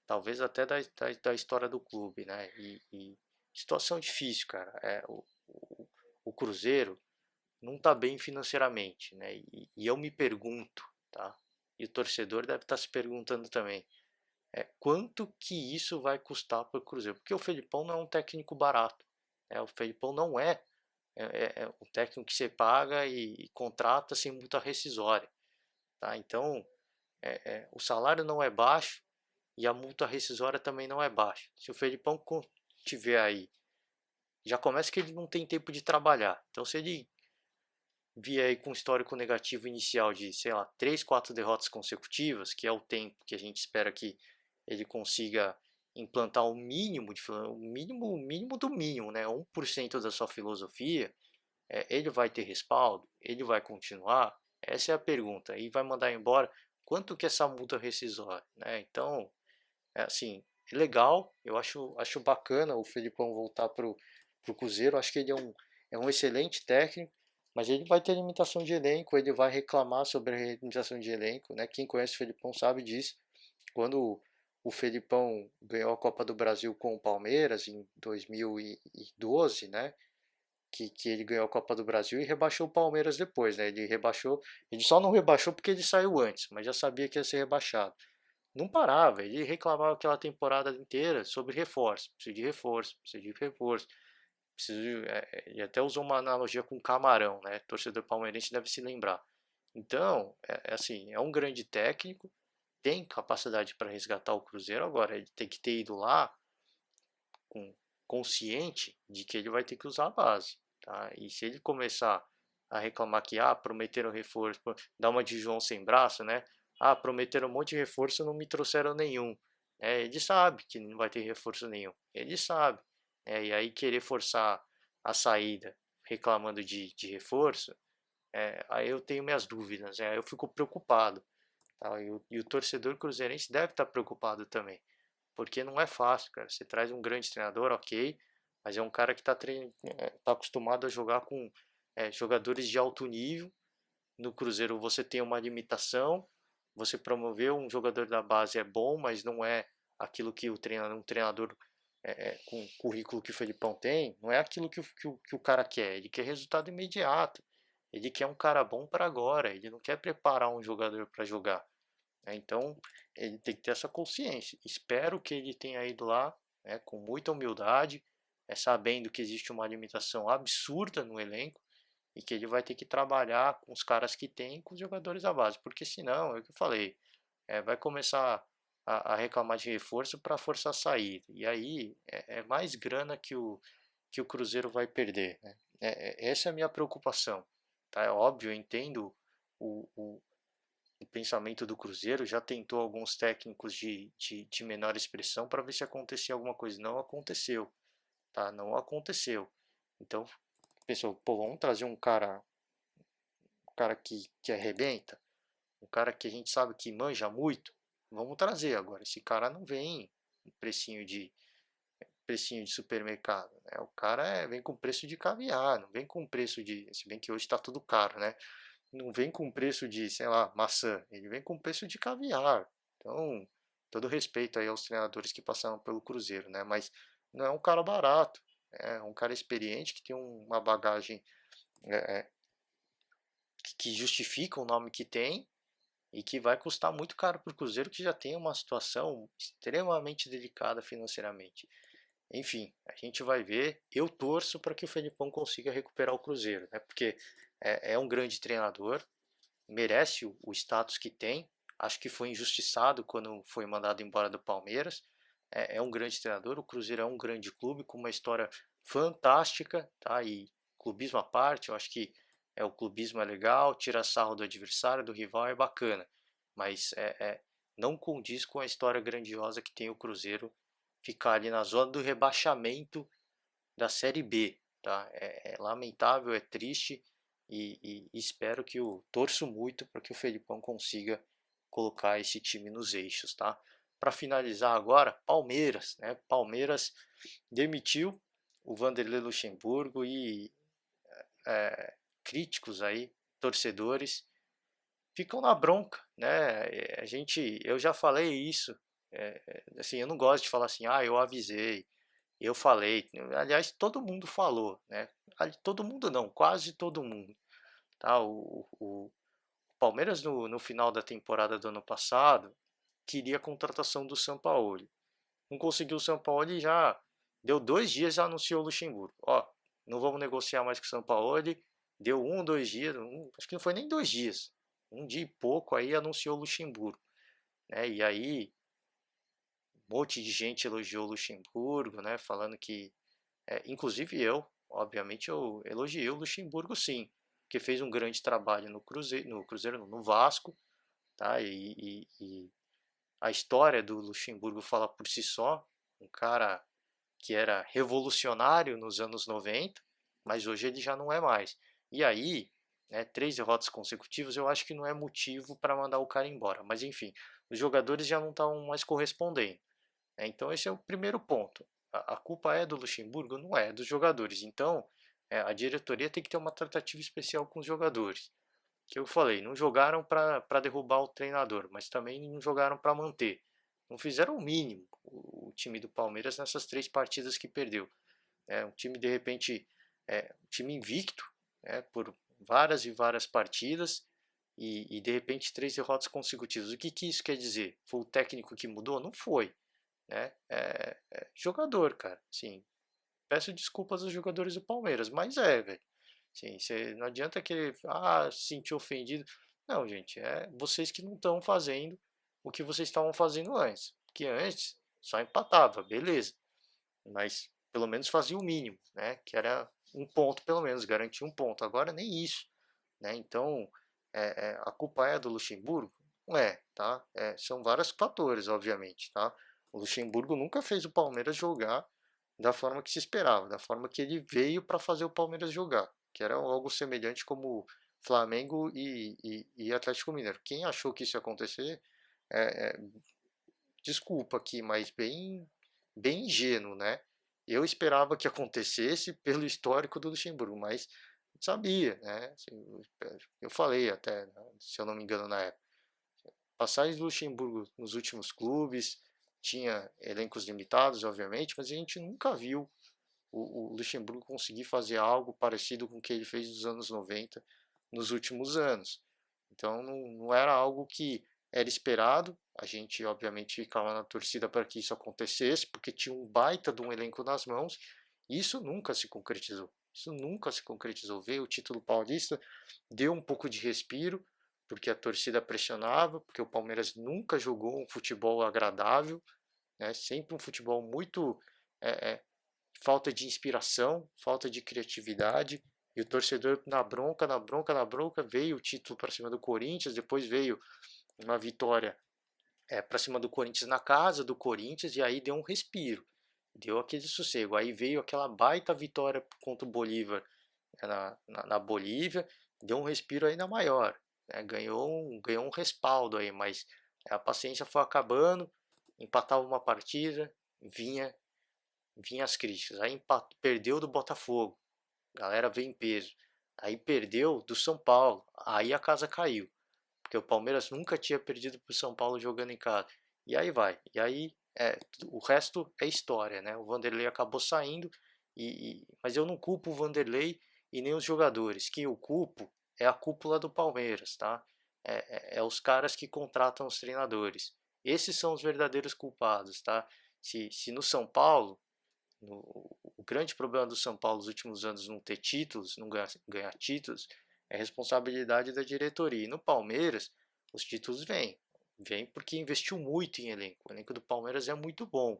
talvez até da história do clube, né? E situação difícil, cara. O Cruzeiro não está bem financeiramente, né? E eu me pergunto, tá? E o torcedor deve estar se perguntando também, quanto que isso vai custar para o Cruzeiro? Porque o Felipão não é um técnico barato, né? O Felipão não é um técnico que você paga e contrata sem multa rescisória, tá? Então, o salário não é baixo e a multa rescisória também não é baixa. Se o Felipão tiver aí, já começa que ele não tem tempo de trabalhar. Então, se ele vier aí com um histórico negativo inicial de, sei lá, 3, 4 derrotas consecutivas, que é o tempo que a gente espera que ele consiga implantar o mínimo do mínimo, né? 1% da sua filosofia, ele vai ter respaldo? Ele vai continuar? Essa é a pergunta. E vai mandar embora? Quanto que é essa multa rescisória, né? Então, assim, é legal, eu acho bacana o Felipão voltar pro Cruzeiro, acho que ele é um excelente técnico, mas ele vai ter limitação de elenco, ele vai reclamar sobre a limitação de elenco, né? Quem conhece o Felipão sabe disso. Quando o Felipão ganhou a Copa do Brasil com o Palmeiras em 2012, né? Que ele ganhou a Copa do Brasil e rebaixou o Palmeiras depois, né? Ele só não rebaixou porque ele saiu antes, mas já sabia que ia ser rebaixado. Não parava, ele reclamava aquela temporada inteira sobre reforço, precisa de reforço, precisa de reforço. Ele até usou uma analogia com camarão, né? O torcedor palmeirense deve se lembrar. Então, assim, é um grande técnico, tem capacidade para resgatar o Cruzeiro agora, ele tem que ter ido lá com, consciente de que ele vai ter que usar a base, tá? E se ele começar a reclamar que prometeram reforço, dá uma de João sem braço, né? Prometeram um monte de reforço, não me trouxeram nenhum. Ele sabe que não vai ter reforço nenhum, ele sabe. E aí querer forçar a saída reclamando de reforço, aí eu tenho minhas dúvidas, eu fico preocupado. Tá? E o torcedor cruzeirense deve estar preocupado também. Porque não é fácil, cara. Você traz um grande treinador, ok, mas é um cara que tá acostumado a jogar com jogadores de alto nível. No Cruzeiro você tem uma limitação. Você promover um jogador da base é bom, mas não é aquilo que um treinador com o currículo que o Felipão tem, não é aquilo que o cara quer. Ele quer resultado imediato. Ele quer um cara bom para agora. Ele não quer preparar um jogador para jogar. Então, ele tem que ter essa consciência. Espero que ele tenha ido lá, com muita humildade, sabendo que existe uma limitação absurda no elenco e que ele vai ter que trabalhar com os caras que tem, com os jogadores da base, porque senão, é o que eu falei, vai começar a reclamar de reforço para forçar a saída. E aí é mais grana que o Cruzeiro vai perder, né? Essa é a minha preocupação. Tá? É óbvio, eu entendo o, o, o pensamento do Cruzeiro, já tentou alguns técnicos de menor expressão para ver se acontecia alguma coisa. Não aconteceu, tá? Não aconteceu. Então, pensou, pô, vamos trazer um cara que arrebenta, um cara que a gente sabe que manja muito, vamos trazer agora. Esse cara não vem um precinho de supermercado, né? O cara vem com preço de caviar, não vem com preço de, se bem que hoje está tudo caro, né? Não vem com preço de, sei lá, maçã, ele vem com preço de caviar. Então, todo respeito aí aos treinadores que passaram pelo Cruzeiro, né? Mas não é um cara barato, é um cara experiente que tem uma bagagem é, é, que justifica o nome que tem e que vai custar muito caro para o Cruzeiro, que já tem uma situação extremamente delicada financeiramente. Enfim, a gente vai ver. Eu torço para que o Felipão consiga recuperar o Cruzeiro, né? Porque é um grande treinador, merece o status que tem. Acho que foi injustiçado quando foi mandado embora do Palmeiras. É um grande treinador. O Cruzeiro é um grande clube com uma história fantástica, tá? E clubismo à parte, eu acho que o clubismo é legal, tira sarro do adversário, do rival é bacana, mas não condiz com a história grandiosa que tem o Cruzeiro ficar ali na zona do rebaixamento da Série B, tá? É lamentável, é triste e espero que o torço muito para que o Felipão consiga colocar esse time nos eixos, tá? Para finalizar agora, Palmeiras, né? Palmeiras demitiu o Vanderlei Luxemburgo e é, críticos aí, torcedores, ficam na bronca, né? Eu já falei isso, assim, eu não gosto de falar assim, eu avisei, eu falei. Aliás, todo mundo falou, né? Todo mundo não, quase todo mundo, tá? O Palmeiras no final da temporada do ano passado queria a contratação do Sampaoli. Não conseguiu o Sampaoli e já deu 2 dias e já anunciou o Luxemburgo. Ó, não vamos negociar mais com o Sampaoli. Deu 2 dias, acho que não foi nem 2 dias. Um dia e pouco aí anunciou o Luxemburgo, né? E aí um monte de gente elogiou o Luxemburgo, né? Falando que, inclusive eu, obviamente eu elogiei o Luxemburgo sim, que fez um grande trabalho no Cruzeiro, no Vasco, tá? E a história do Luxemburgo fala por si só, um cara que era revolucionário nos anos 90, mas hoje ele já não é mais. E aí, né, 3 derrotas consecutivas, eu acho que não é motivo para mandar o cara embora. Mas enfim, os jogadores já não estavam mais correspondendo. Né? Então esse é o primeiro ponto. A culpa é do Luxemburgo? Não é, é dos jogadores. Então a diretoria tem que ter uma tratativa especial com os jogadores. Que eu falei, não jogaram para derrubar o treinador, mas também não jogaram para manter. Não fizeram o mínimo o time do Palmeiras nessas 3 partidas que perdeu. Um time de repente, um time invicto, por várias e várias partidas e de repente 3 derrotas consecutivas. O que isso quer dizer? Foi o técnico que mudou? Não foi, né? Jogador, cara. Sim, peço desculpas aos jogadores do Palmeiras, mas velho. Sim, não adianta que se sentir ofendido. Não, gente, vocês que não estão fazendo o que vocês estavam fazendo antes. Porque antes só empatava, beleza. Mas pelo menos fazia o mínimo, né? Que era um ponto pelo menos, garantir um ponto. Agora nem isso, né? Então a culpa é do Luxemburgo? Não é, tá? São vários fatores, obviamente, tá? O Luxemburgo nunca fez o Palmeiras jogar da forma que se esperava, da forma que ele veio para fazer o Palmeiras jogar, que era algo semelhante como Flamengo e Atlético Mineiro. Quem achou que isso ia acontecer, é, é, desculpa aqui, mas bem ingênuo, né? Eu esperava que acontecesse pelo histórico do Luxemburgo, mas sabia, né? Assim, eu falei até, se eu não me engano, na época. Passagens do Luxemburgo nos últimos clubes, tinha elencos limitados, obviamente, mas a gente nunca viu o Luxemburgo conseguir fazer algo parecido com o que ele fez nos anos 90, nos últimos anos. Então não era algo que era esperado, a gente obviamente ficava na torcida para que isso acontecesse, porque tinha um baita de um elenco nas mãos, e isso nunca se concretizou. Isso nunca se concretizou. Veio o título paulista, deu um pouco de respiro, porque a torcida pressionava, porque o Palmeiras nunca jogou um futebol agradável, né? Sempre um futebol muito é, é, falta de inspiração, falta de criatividade. E o torcedor na bronca, na bronca, na bronca, veio o título para cima do Corinthians, depois veio uma vitória para cima do Corinthians na casa do Corinthians, e aí deu um respiro, deu aquele sossego. Aí veio aquela baita vitória contra o Bolívar na Bolívia, deu um respiro ainda maior, né? Ganhou um respaldo aí, mas a paciência foi acabando, empatava uma partida, vinha as críticas. Aí perdeu do Botafogo, a galera veio em peso. Aí perdeu do São Paulo, aí a casa caiu, porque o Palmeiras nunca tinha perdido para o São Paulo jogando em casa. E aí vai, e aí o resto é história, né? O Vanderlei acabou saindo, mas eu não culpo o Vanderlei e nem os jogadores. Quem eu culpo é a cúpula do Palmeiras, tá? É os caras que contratam os treinadores. Esses são os verdadeiros culpados, tá? Se no São Paulo o grande problema do São Paulo nos últimos anos não ter títulos, não ganhar títulos, é responsabilidade da diretoria. E no Palmeiras, os títulos vêm. Vêm porque investiu muito em elenco. O elenco do Palmeiras é muito bom,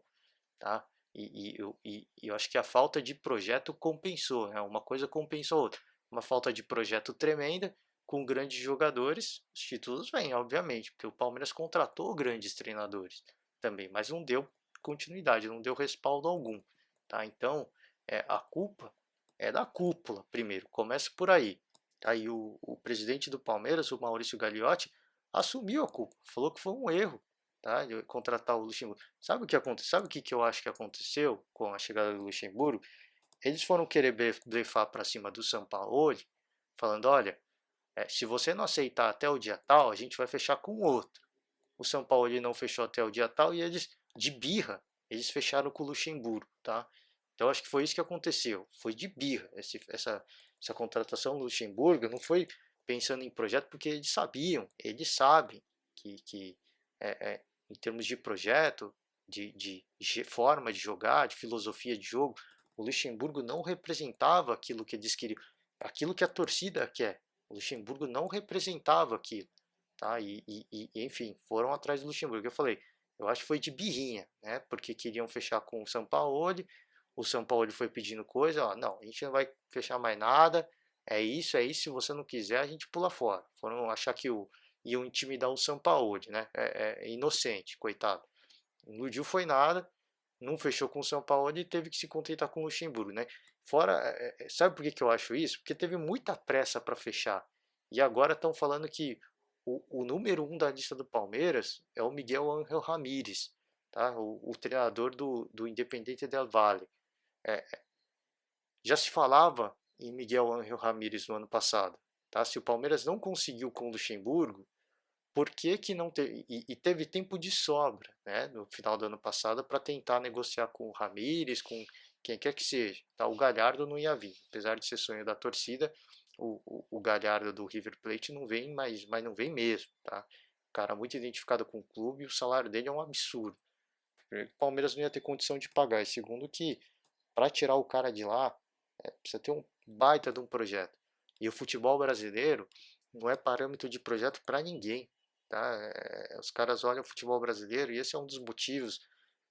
tá? Eu acho que a falta de projeto compensou, né? Uma coisa compensou a outra. Uma falta de projeto tremenda, com grandes jogadores, os títulos vêm, obviamente, porque o Palmeiras contratou grandes treinadores também, mas não deu continuidade, não deu respaldo algum. Tá? Então, a culpa é da cúpula, primeiro, começa por aí. Tá? E o presidente do Palmeiras, o Maurício Gagliotti, assumiu a culpa, falou que foi um erro, tá? De contratar o Luxemburgo. Sabe o que aconteceu? Sabe o que eu acho que aconteceu com a chegada do Luxemburgo? Eles foram querer blefar para cima do Sampaoli, falando: olha, se você não aceitar até o dia tal, a gente vai fechar com outro. O Sampaoli não fechou até o dia tal e eles, de birra, eles fecharam com o Luxemburgo, tá? Então acho que foi isso que aconteceu. Foi de birra essa contratação do Luxemburgo. Não foi pensando em projeto, porque eles sabem que em termos de projeto, de forma de jogar, de filosofia de jogo, o Luxemburgo não representava aquilo que eles queriam, aquilo que a torcida quer. O Luxemburgo não representava aquilo, tá? Enfim, foram atrás do Luxemburgo. Eu falei, eu acho que foi de birrinha, né? Porque queriam fechar com o Sampaoli, o Sampaoli foi pedindo coisa, ó, não, a gente não vai fechar mais nada, é isso, se você não quiser, a gente pula fora. Foram achar que iam intimidar o Sampaoli, né? É inocente, coitado. Não iludiu foi nada, não fechou com o Sampaoli e teve que se contentar com o Luxemburgo, né? Fora, sabe por que eu acho isso? Porque teve muita pressa para fechar. E agora estão falando que o número um da lista do Palmeiras é o Miguel Ángel Ramírez, tá? O treinador do Independiente del Valle. É, já se falava em Miguel Ángel Ramírez no ano passado, tá? Se o Palmeiras não conseguiu com o Luxemburgo, por que que não teve, e teve tempo de sobra, né, no final do ano passado para tentar negociar com o Ramírez, com quem quer que seja, tá? O Galhardo não ia vir, apesar de ser sonho da torcida, o Galhardo do River Plate não vem, mas não vem mesmo, tá? Cara muito identificado com o clube, e o salário dele é um absurdo. O Palmeiras não ia ter condição de pagar, e segundo que para tirar o cara de lá, precisa ter um baita de um projeto. E o futebol brasileiro não é parâmetro de projeto para ninguém. Tá? Os caras olham o futebol brasileiro e esse é um dos motivos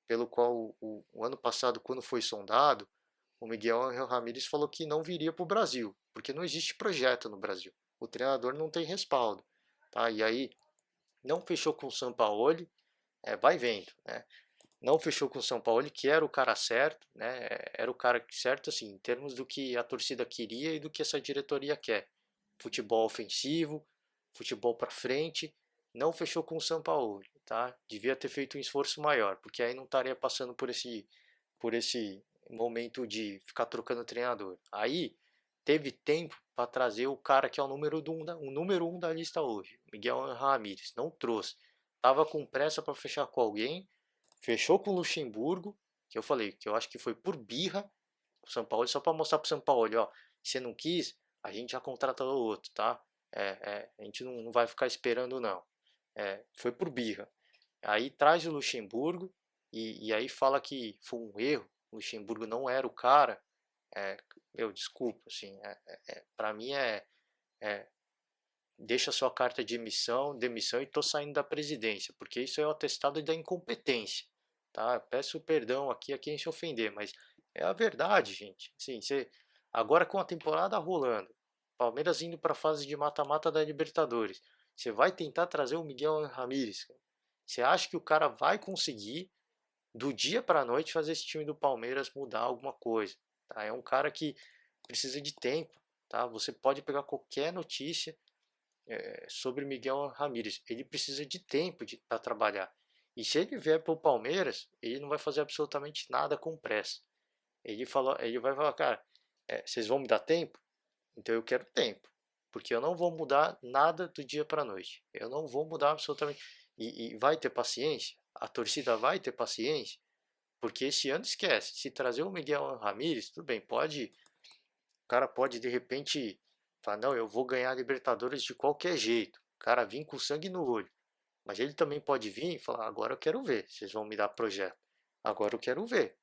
pelo qual o ano passado, quando foi sondado, o Miguel Ángel Ramírez falou que não viria para o Brasil, porque não existe projeto no Brasil. O treinador não tem respaldo. Tá? E aí não fechou com o Sampaoli, vai vendo. Né? Não fechou com o São Paulo, que era o cara certo, né? Era o cara certo, assim, em termos do que a torcida queria e do que essa diretoria quer. Futebol ofensivo, futebol para frente. Não fechou com o São Paulo, tá? Devia ter feito um esforço maior, porque aí não estaria passando por esse momento de ficar trocando treinador. Aí teve tempo para trazer o cara que é o número um da lista hoje, Miguel Ramírez. Não trouxe. Tava com pressa para fechar com alguém, fechou com o Luxemburgo, que eu falei, que eu acho que foi por birra, o São Paulo, só para mostrar pro São Paulo, ó, você não quis, a gente já contrata o outro, tá? A gente não vai ficar esperando não. Foi por birra. Aí traz o Luxemburgo e aí fala que foi um erro, o Luxemburgo não era o cara. Meu, desculpa, assim, para mim é deixa sua carta de demissão e tô saindo da presidência, porque isso é o atestado da incompetência, tá? Peço perdão aqui a quem se ofender, mas é a verdade, gente. Sim, agora com a temporada rolando, Palmeiras indo para a fase de mata-mata da Libertadores, você vai tentar trazer o Miguel Ramírez. Você acha que o cara vai conseguir do dia para a noite fazer esse time do Palmeiras mudar alguma coisa? Tá? É um cara que precisa de tempo, tá? Você pode pegar qualquer notícia sobre Miguel Ramírez. Ele precisa de tempo para trabalhar. E se ele vier para o Palmeiras, ele não vai fazer absolutamente nada com pressa. Ele vai falar, cara, vocês vão me dar tempo? Então eu quero tempo, porque eu não vou mudar nada do dia para a noite. Eu não vou mudar absolutamente. E vai ter paciência? A torcida vai ter paciência? Porque esse ano esquece. Se trazer o Miguel Ramírez, tudo bem, pode. O cara pode de repente falar, não, eu vou ganhar a Libertadores de qualquer jeito. O cara vir com sangue no olho. Mas ele também pode vir e falar, agora eu quero ver. Vocês vão me dar projeto. Agora eu quero ver.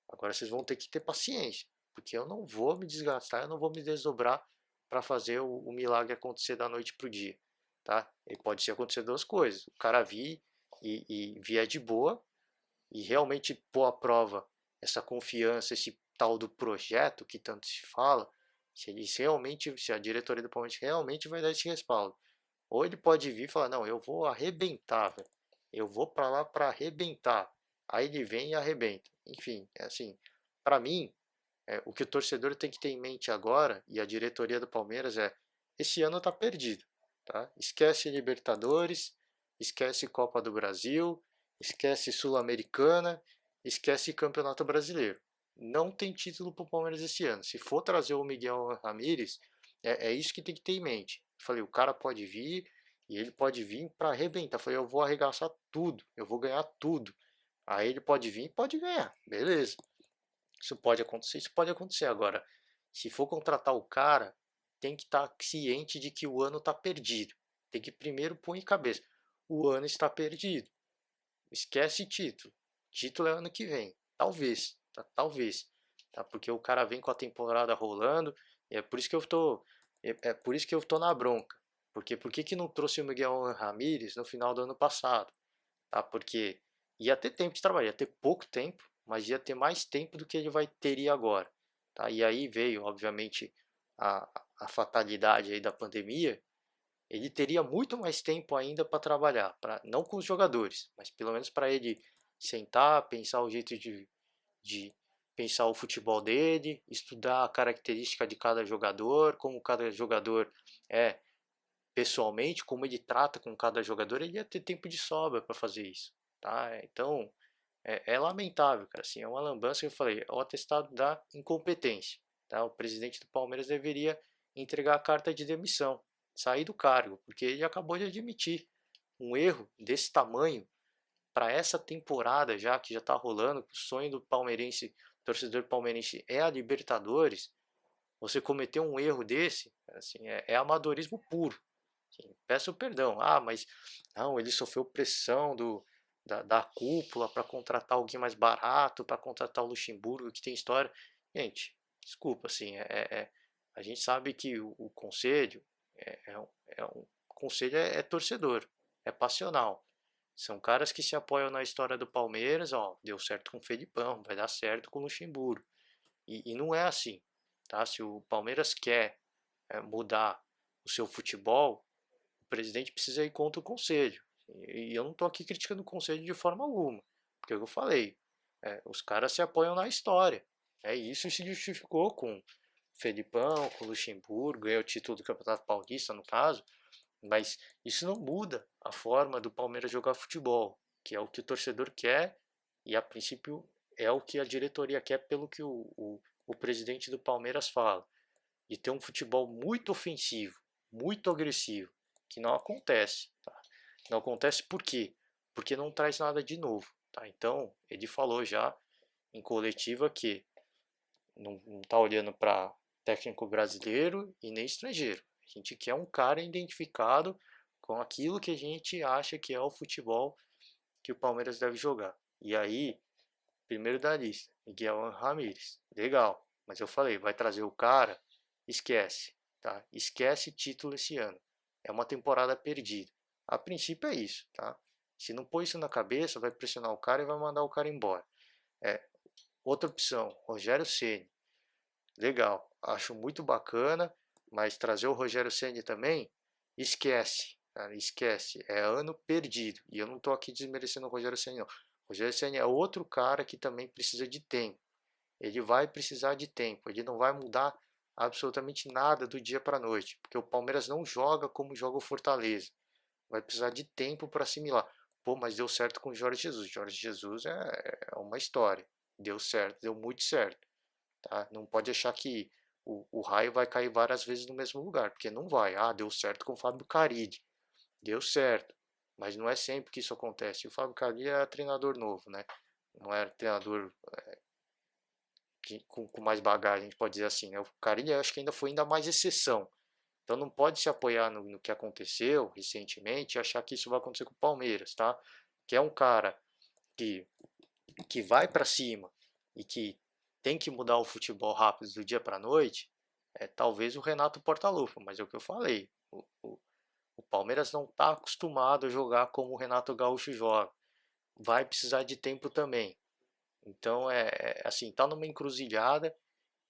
Agora vocês vão ter que ter paciência. Porque eu não vou me desgastar, eu não vou me desdobrar para fazer o milagre acontecer da noite pro dia. Tá? E pode ser acontecer duas coisas. O cara vir e vier de boa e realmente pôr à prova essa confiança, esse tal do projeto que tanto se fala, se eles realmente, se a diretoria do Palmeiras realmente vai dar esse respaldo. Ou ele pode vir e falar, não, eu vou arrebentar, velho. Eu vou para lá para arrebentar. Aí ele vem e arrebenta. Enfim, é assim, para mim, o que o torcedor tem que ter em mente agora, e a diretoria do Palmeiras esse ano tá perdido, tá? Esquece Libertadores, esquece Copa do Brasil, esquece Sul-Americana, esquece Campeonato Brasileiro. Não tem título para o Palmeiras esse ano. Se for trazer o Miguel Ramírez, é isso que tem que ter em mente. Eu falei, o cara pode vir e ele pode vir para arrebentar. Eu falei, eu vou arregaçar tudo, eu vou ganhar tudo. Aí ele pode vir e pode ganhar, beleza. Isso pode acontecer, isso pode acontecer. Agora, se for contratar o cara, tem que estar ciente de que o ano está perdido. Tem que primeiro pôr em cabeça. O ano está perdido. Esquece título. Título é ano que vem. Talvez. Tá? Talvez. Tá? Porque o cara vem com a temporada rolando. E é por isso que eu tô. É por isso que eu tô na bronca. Porque por que não trouxe o Miguel Ramírez no final do ano passado? Tá? Porque ia ter tempo de trabalhar, ia ter pouco tempo, mas ia ter mais tempo do que ele teria agora. Tá? E aí veio, obviamente, a, a fatalidade aí da pandemia. Ele teria muito mais tempo ainda para trabalhar, não com os jogadores, mas pelo menos para ele sentar, pensar o jeito de pensar o futebol dele, estudar a característica de cada jogador, como cada jogador é pessoalmente, como ele trata com cada jogador, ele ia ter tempo de sobra para fazer isso, tá? Então, é lamentável, cara, assim, é uma lambança que eu falei, é o atestado da incompetência, tá? O presidente do Palmeiras deveria entregar a carta de demissão, sair do cargo, porque ele acabou de admitir um erro desse tamanho para essa temporada já que já está rolando, o sonho do palmeirense, torcedor palmeirense é a Libertadores. Você cometer um erro desse, assim, é amadorismo puro. Assim, peço perdão. Ah, mas não, ele sofreu pressão da cúpula para contratar alguém mais barato, para contratar o Luxemburgo, que tem história. Gente, desculpa, assim, a gente sabe que o conselho conselho é torcedor, é passional. São caras que se apoiam na história do Palmeiras, ó, deu certo com o Felipão, vai dar certo com o Luxemburgo. E não é assim, tá? Se o Palmeiras quer mudar o seu futebol, o presidente precisa ir contra o conselho. E eu não estou aqui criticando o conselho de forma alguma, porque eu falei, os caras se apoiam na história. Isso se justificou com Felipão, com Luxemburgo, ganhou o título do Campeonato Paulista, no caso, mas isso não muda a forma do Palmeiras jogar futebol, que é o que o torcedor quer e a princípio é o que a diretoria quer pelo que o presidente do Palmeiras fala. De ter um futebol muito ofensivo, muito agressivo, que não acontece. Tá? Não acontece por quê? Porque não traz nada de novo. Tá? Então, ele falou já em coletiva que não está olhando para técnico brasileiro e nem estrangeiro. A gente quer um cara identificado com aquilo que a gente acha que é o futebol que o Palmeiras deve jogar. E aí, primeiro da lista, Miguel Ramírez. Legal, mas eu falei, vai trazer o cara, esquece, tá? Esquece título esse ano. é uma temporada perdida. A princípio é isso, tá? Se não pôr isso na cabeça, vai pressionar o cara e vai mandar o cara embora. É, outra opção, Rogério Ceni. Legal, acho muito bacana, mas trazer o Rogério Ceni também, esquece, cara, esquece. É ano perdido. E eu não estou aqui desmerecendo o Rogério Ceni, não. O Rogério Ceni é outro cara que também precisa de tempo. Ele vai precisar de tempo. Ele não vai mudar absolutamente nada do dia para a noite, porque o Palmeiras não joga como joga o Fortaleza. Vai precisar de tempo para assimilar. Pô, mas deu certo com o Jorge Jesus. Jorge Jesus é uma história. Deu certo, deu muito certo. Tá? Não pode achar que o raio vai cair várias vezes no mesmo lugar, porque não vai. Ah, deu certo com o Fábio Caride. Deu certo. Mas não é sempre que isso acontece. O Fábio Caride é treinador novo, né? Não é treinador com mais bagagem, a gente pode dizer assim. Né? O Carille acho que ainda foi ainda mais exceção. Então não pode se apoiar no que aconteceu recentemente e achar que isso vai acontecer com o Palmeiras, tá? Que é um cara que, que vai para cima e que tem que mudar o futebol rápido do dia para a noite, talvez o Renato Portaluppi, mas é o que eu falei. O Palmeiras não está acostumado a jogar como o Renato Gaúcho joga. Vai precisar de tempo também. Então assim, tá numa encruzilhada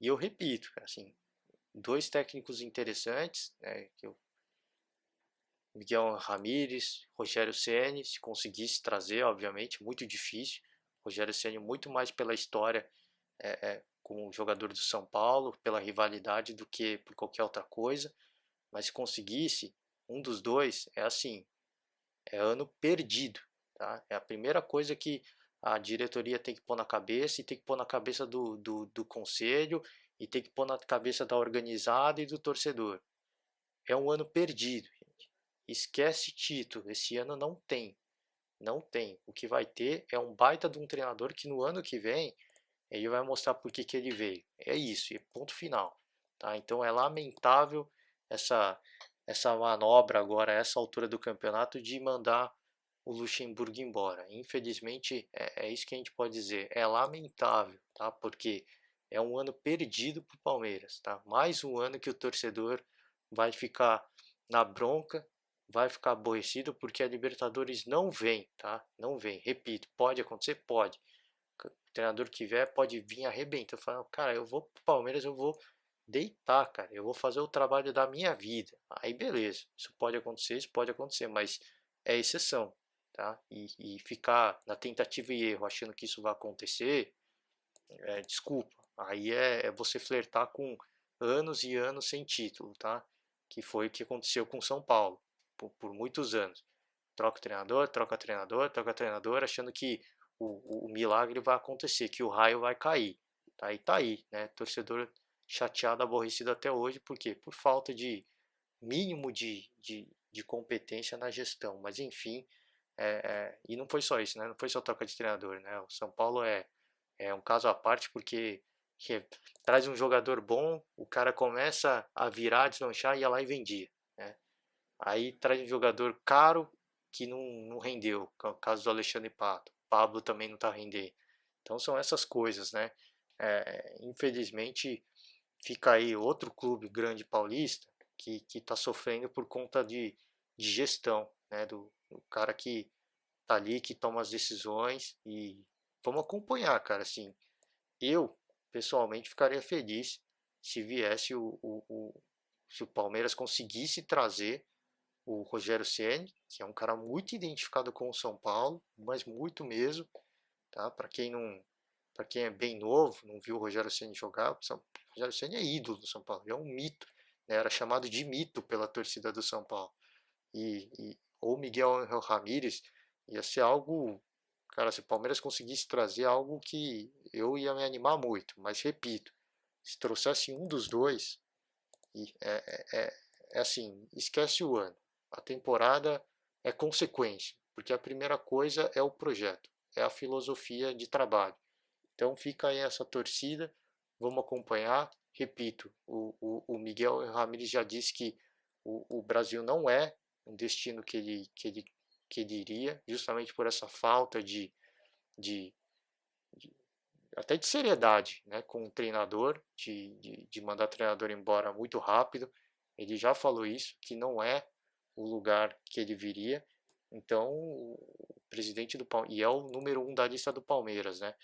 e eu repito, assim, dois técnicos interessantes, né, que eu Miguel Ramírez, Rogério Ceni, se conseguisse trazer, obviamente, muito difícil. Rogério Ceni muito mais pela história com o jogador do São Paulo, pela rivalidade do que por qualquer outra coisa. Mas se conseguisse, um dos dois é assim, é ano perdido, tá? É a primeira coisa que a diretoria tem que pôr na cabeça e tem que pôr na cabeça do conselho e tem que pôr na cabeça da organizada e do torcedor. É um ano perdido. Esquece título, esse ano não tem. Não tem. O que vai ter é um baita de um treinador que no ano que vem ele vai mostrar por que ele veio. É isso, e ponto final. Tá? Então é lamentável essa, essa manobra agora, a essa altura do campeonato, de mandar o Luxemburgo embora. Infelizmente é isso que a gente pode dizer. É lamentável, tá? Porque é um ano perdido para o Palmeiras. Tá? Mais um ano que o torcedor vai ficar na bronca, vai ficar aborrecido porque a Libertadores não vem, tá? Não vem. Repito, pode acontecer? Pode. O treinador que vier pode vir arrebentando, falando, cara, eu vou pro Palmeiras, eu vou deitar, cara, eu vou fazer o trabalho da minha vida. Aí beleza, isso pode acontecer, mas é exceção, tá? E ficar na tentativa e erro achando que isso vai acontecer, desculpa, aí é você flertar com anos e anos sem título, tá? Que foi o que aconteceu com São Paulo por muitos anos. Troca treinador, troca treinador, troca treinador, achando que o milagre vai acontecer, que o raio vai cair. Tá? E tá aí, né? Torcedor chateado, aborrecido até hoje, por quê? Por falta de mínimo de competência na gestão. Mas enfim, e não foi só isso, né? Não foi só troca de treinador, né? O São Paulo é um caso à parte porque que traz um jogador bom, o cara começa a virar, deslanchar e ia lá e vendia, né? Aí traz um jogador caro que não rendeu, que é o caso do Alexandre Pato. Pablo também não está rendendo. Então são essas coisas, né? Infelizmente fica aí outro clube grande paulista que está sofrendo por conta de gestão, né? Do cara que tá ali, que toma as decisões e vamos acompanhar, cara. Assim, eu pessoalmente ficaria feliz se viesse se o Palmeiras conseguisse trazer o Rogério Ceni, que é um cara muito identificado com o São Paulo, mas muito mesmo, tá? Para quem é bem novo, não viu o Rogério Ceni jogar, o Rogério Ceni é ídolo do São Paulo, é um mito, né? Era chamado de mito pela torcida do São Paulo. Ou Miguel Angel Ramírez ia ser algo, cara, se o Palmeiras conseguisse trazer algo que eu ia me animar muito, mas repito, se trouxesse um dos dois, e é assim, esquece o ano. A temporada é consequência, porque a primeira coisa é o projeto, é a filosofia de trabalho. Então fica aí essa torcida, vamos acompanhar. Repito, o Miguel Ramírez já disse que o Brasil não é um destino que ele iria, justamente por essa falta de, até de seriedade, né, com o treinador, de mandar o treinador embora muito rápido. Ele já falou isso, que não é o lugar que ele viria. Então, o presidente do Palmeiras, e é o número um da lista do Palmeiras, né?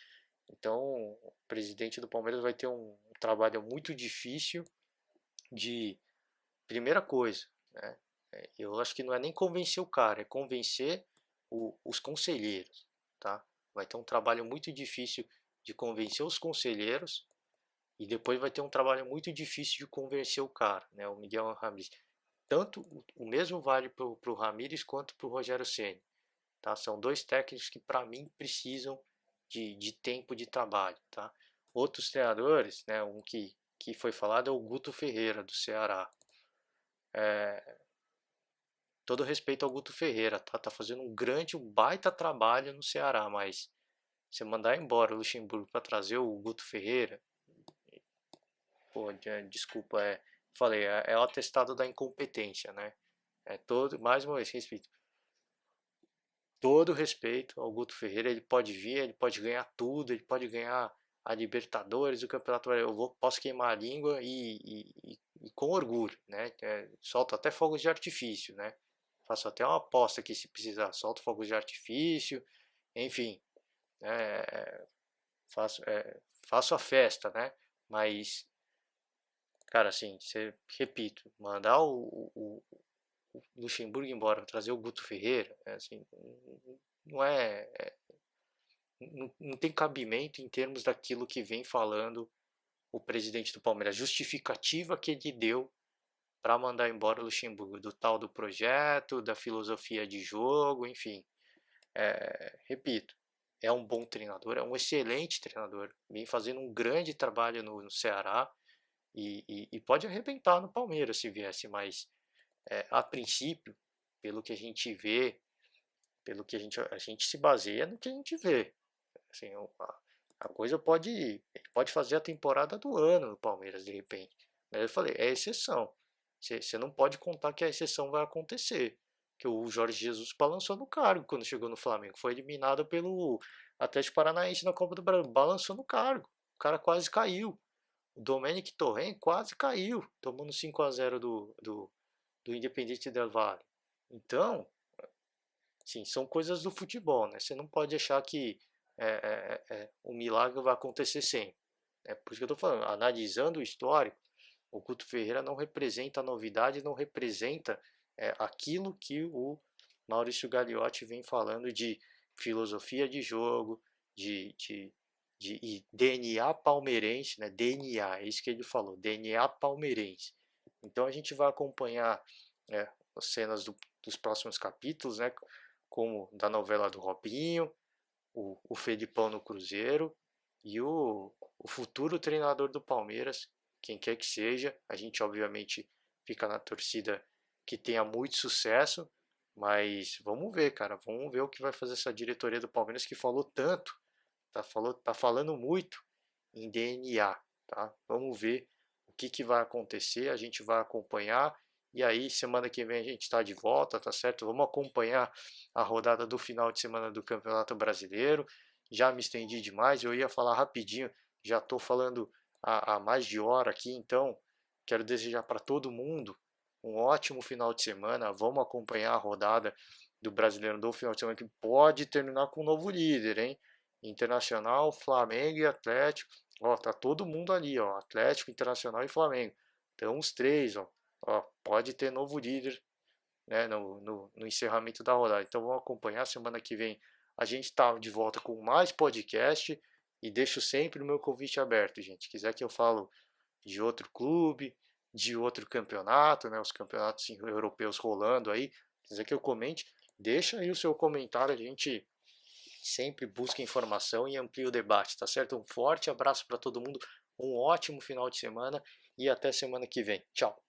Então, o presidente do Palmeiras vai ter um trabalho muito difícil de, primeira coisa, né? Eu acho que não é nem convencer o cara, é convencer os conselheiros, tá? Vai ter um trabalho muito difícil de convencer os conselheiros e depois vai ter um trabalho muito difícil de convencer o cara, né? O Miguel Ramírez. Tanto o mesmo vale para o Ramírez quanto para o Rogério Ceni, tá? São dois técnicos que para mim precisam de tempo de trabalho, tá? Outros treinadores, né? Um que foi falado é o Guto Ferreira do Ceará. Todo respeito ao Guto Ferreira, tá? Tá fazendo um baita trabalho no Ceará, mas você mandar embora o Luxemburgo para trazer o Guto Ferreira, pô, desculpa, falei, é o atestado da incompetência, né? Mais uma vez, respeito. Todo respeito ao Guto Ferreira, ele pode vir, ele pode ganhar tudo, ele pode ganhar a Libertadores, o Campeonato Brasileiro, posso queimar a língua e com orgulho, né? Solto até fogos de artifício, né? Faço até uma aposta aqui se precisar, solto fogos de artifício, enfim, né? Faço, faço a festa, né? Mas, cara, assim, repito, mandar o Luxemburgo embora, trazer o Guto Ferreira, assim, não não tem cabimento em termos daquilo que vem falando o presidente do Palmeiras, a justificativa que ele deu para mandar embora o Luxemburgo, do tal do projeto, da filosofia de jogo, enfim. Repito, é um bom treinador, é um excelente treinador, vem fazendo um grande trabalho no Ceará e pode arrebentar no Palmeiras se viesse, mas a princípio, pelo que a gente vê, pelo que a gente se baseia no que a gente vê. Assim, a coisa pode fazer a temporada do ano no Palmeiras de repente. Mas eu falei, é exceção. Você não pode contar que a exceção vai acontecer. Que o Jorge Jesus balançou no cargo quando chegou no Flamengo. Foi eliminado pelo Atlético Paranaense na Copa do Brasil. Balançou no cargo. O cara quase caiu. O Domenic Torrent quase caiu, tomando 5-0 do Independiente del Valle. Então, sim, são coisas do futebol, né? Você não pode achar que o milagre vai acontecer sempre. É por isso que eu estou falando, analisando o histórico, o Guto Ferreira não representa a novidade, não representa aquilo que o Maurício Gagliotti vem falando de filosofia de jogo, de DNA palmeirense, né? DNA, é isso que ele falou, DNA palmeirense. Então a gente vai acompanhar as cenas dos próximos capítulos, né? Como da novela do Robinho, o Felipão no Cruzeiro e o futuro treinador do Palmeiras, quem quer que seja. A gente obviamente fica na torcida que tenha muito sucesso, mas vamos ver, cara, vamos ver o que vai fazer essa diretoria do Palmeiras que falou tanto, tá falando muito em DNA, tá? Vamos ver o que vai acontecer, a gente vai acompanhar. E aí, semana que vem a gente está de volta, tá certo? Vamos acompanhar a rodada do final de semana do Campeonato Brasileiro. Já me estendi demais, eu ia falar rapidinho, já estou falando há mais de hora aqui, então quero desejar para todo mundo um ótimo final de semana. Vamos acompanhar a rodada do Brasileiro do final de semana, que pode terminar com um novo líder, hein? Internacional, Flamengo e Atlético. Ó, tá todo mundo ali, ó, Atlético, Internacional e Flamengo. Então os três, ó, pode ter novo líder, né, no encerramento da rodada. Então vamos acompanhar. Semana que vem a gente está de volta com mais podcast e deixo sempre o meu convite aberto, gente. Quiser que eu falo de outro clube, de outro campeonato, né, os campeonatos europeus rolando aí, quiser que eu comente, deixa aí o seu comentário, a gente sempre busca informação e amplia o debate, tá certo? Um forte abraço para todo mundo, um ótimo final de semana e até semana que vem. Tchau!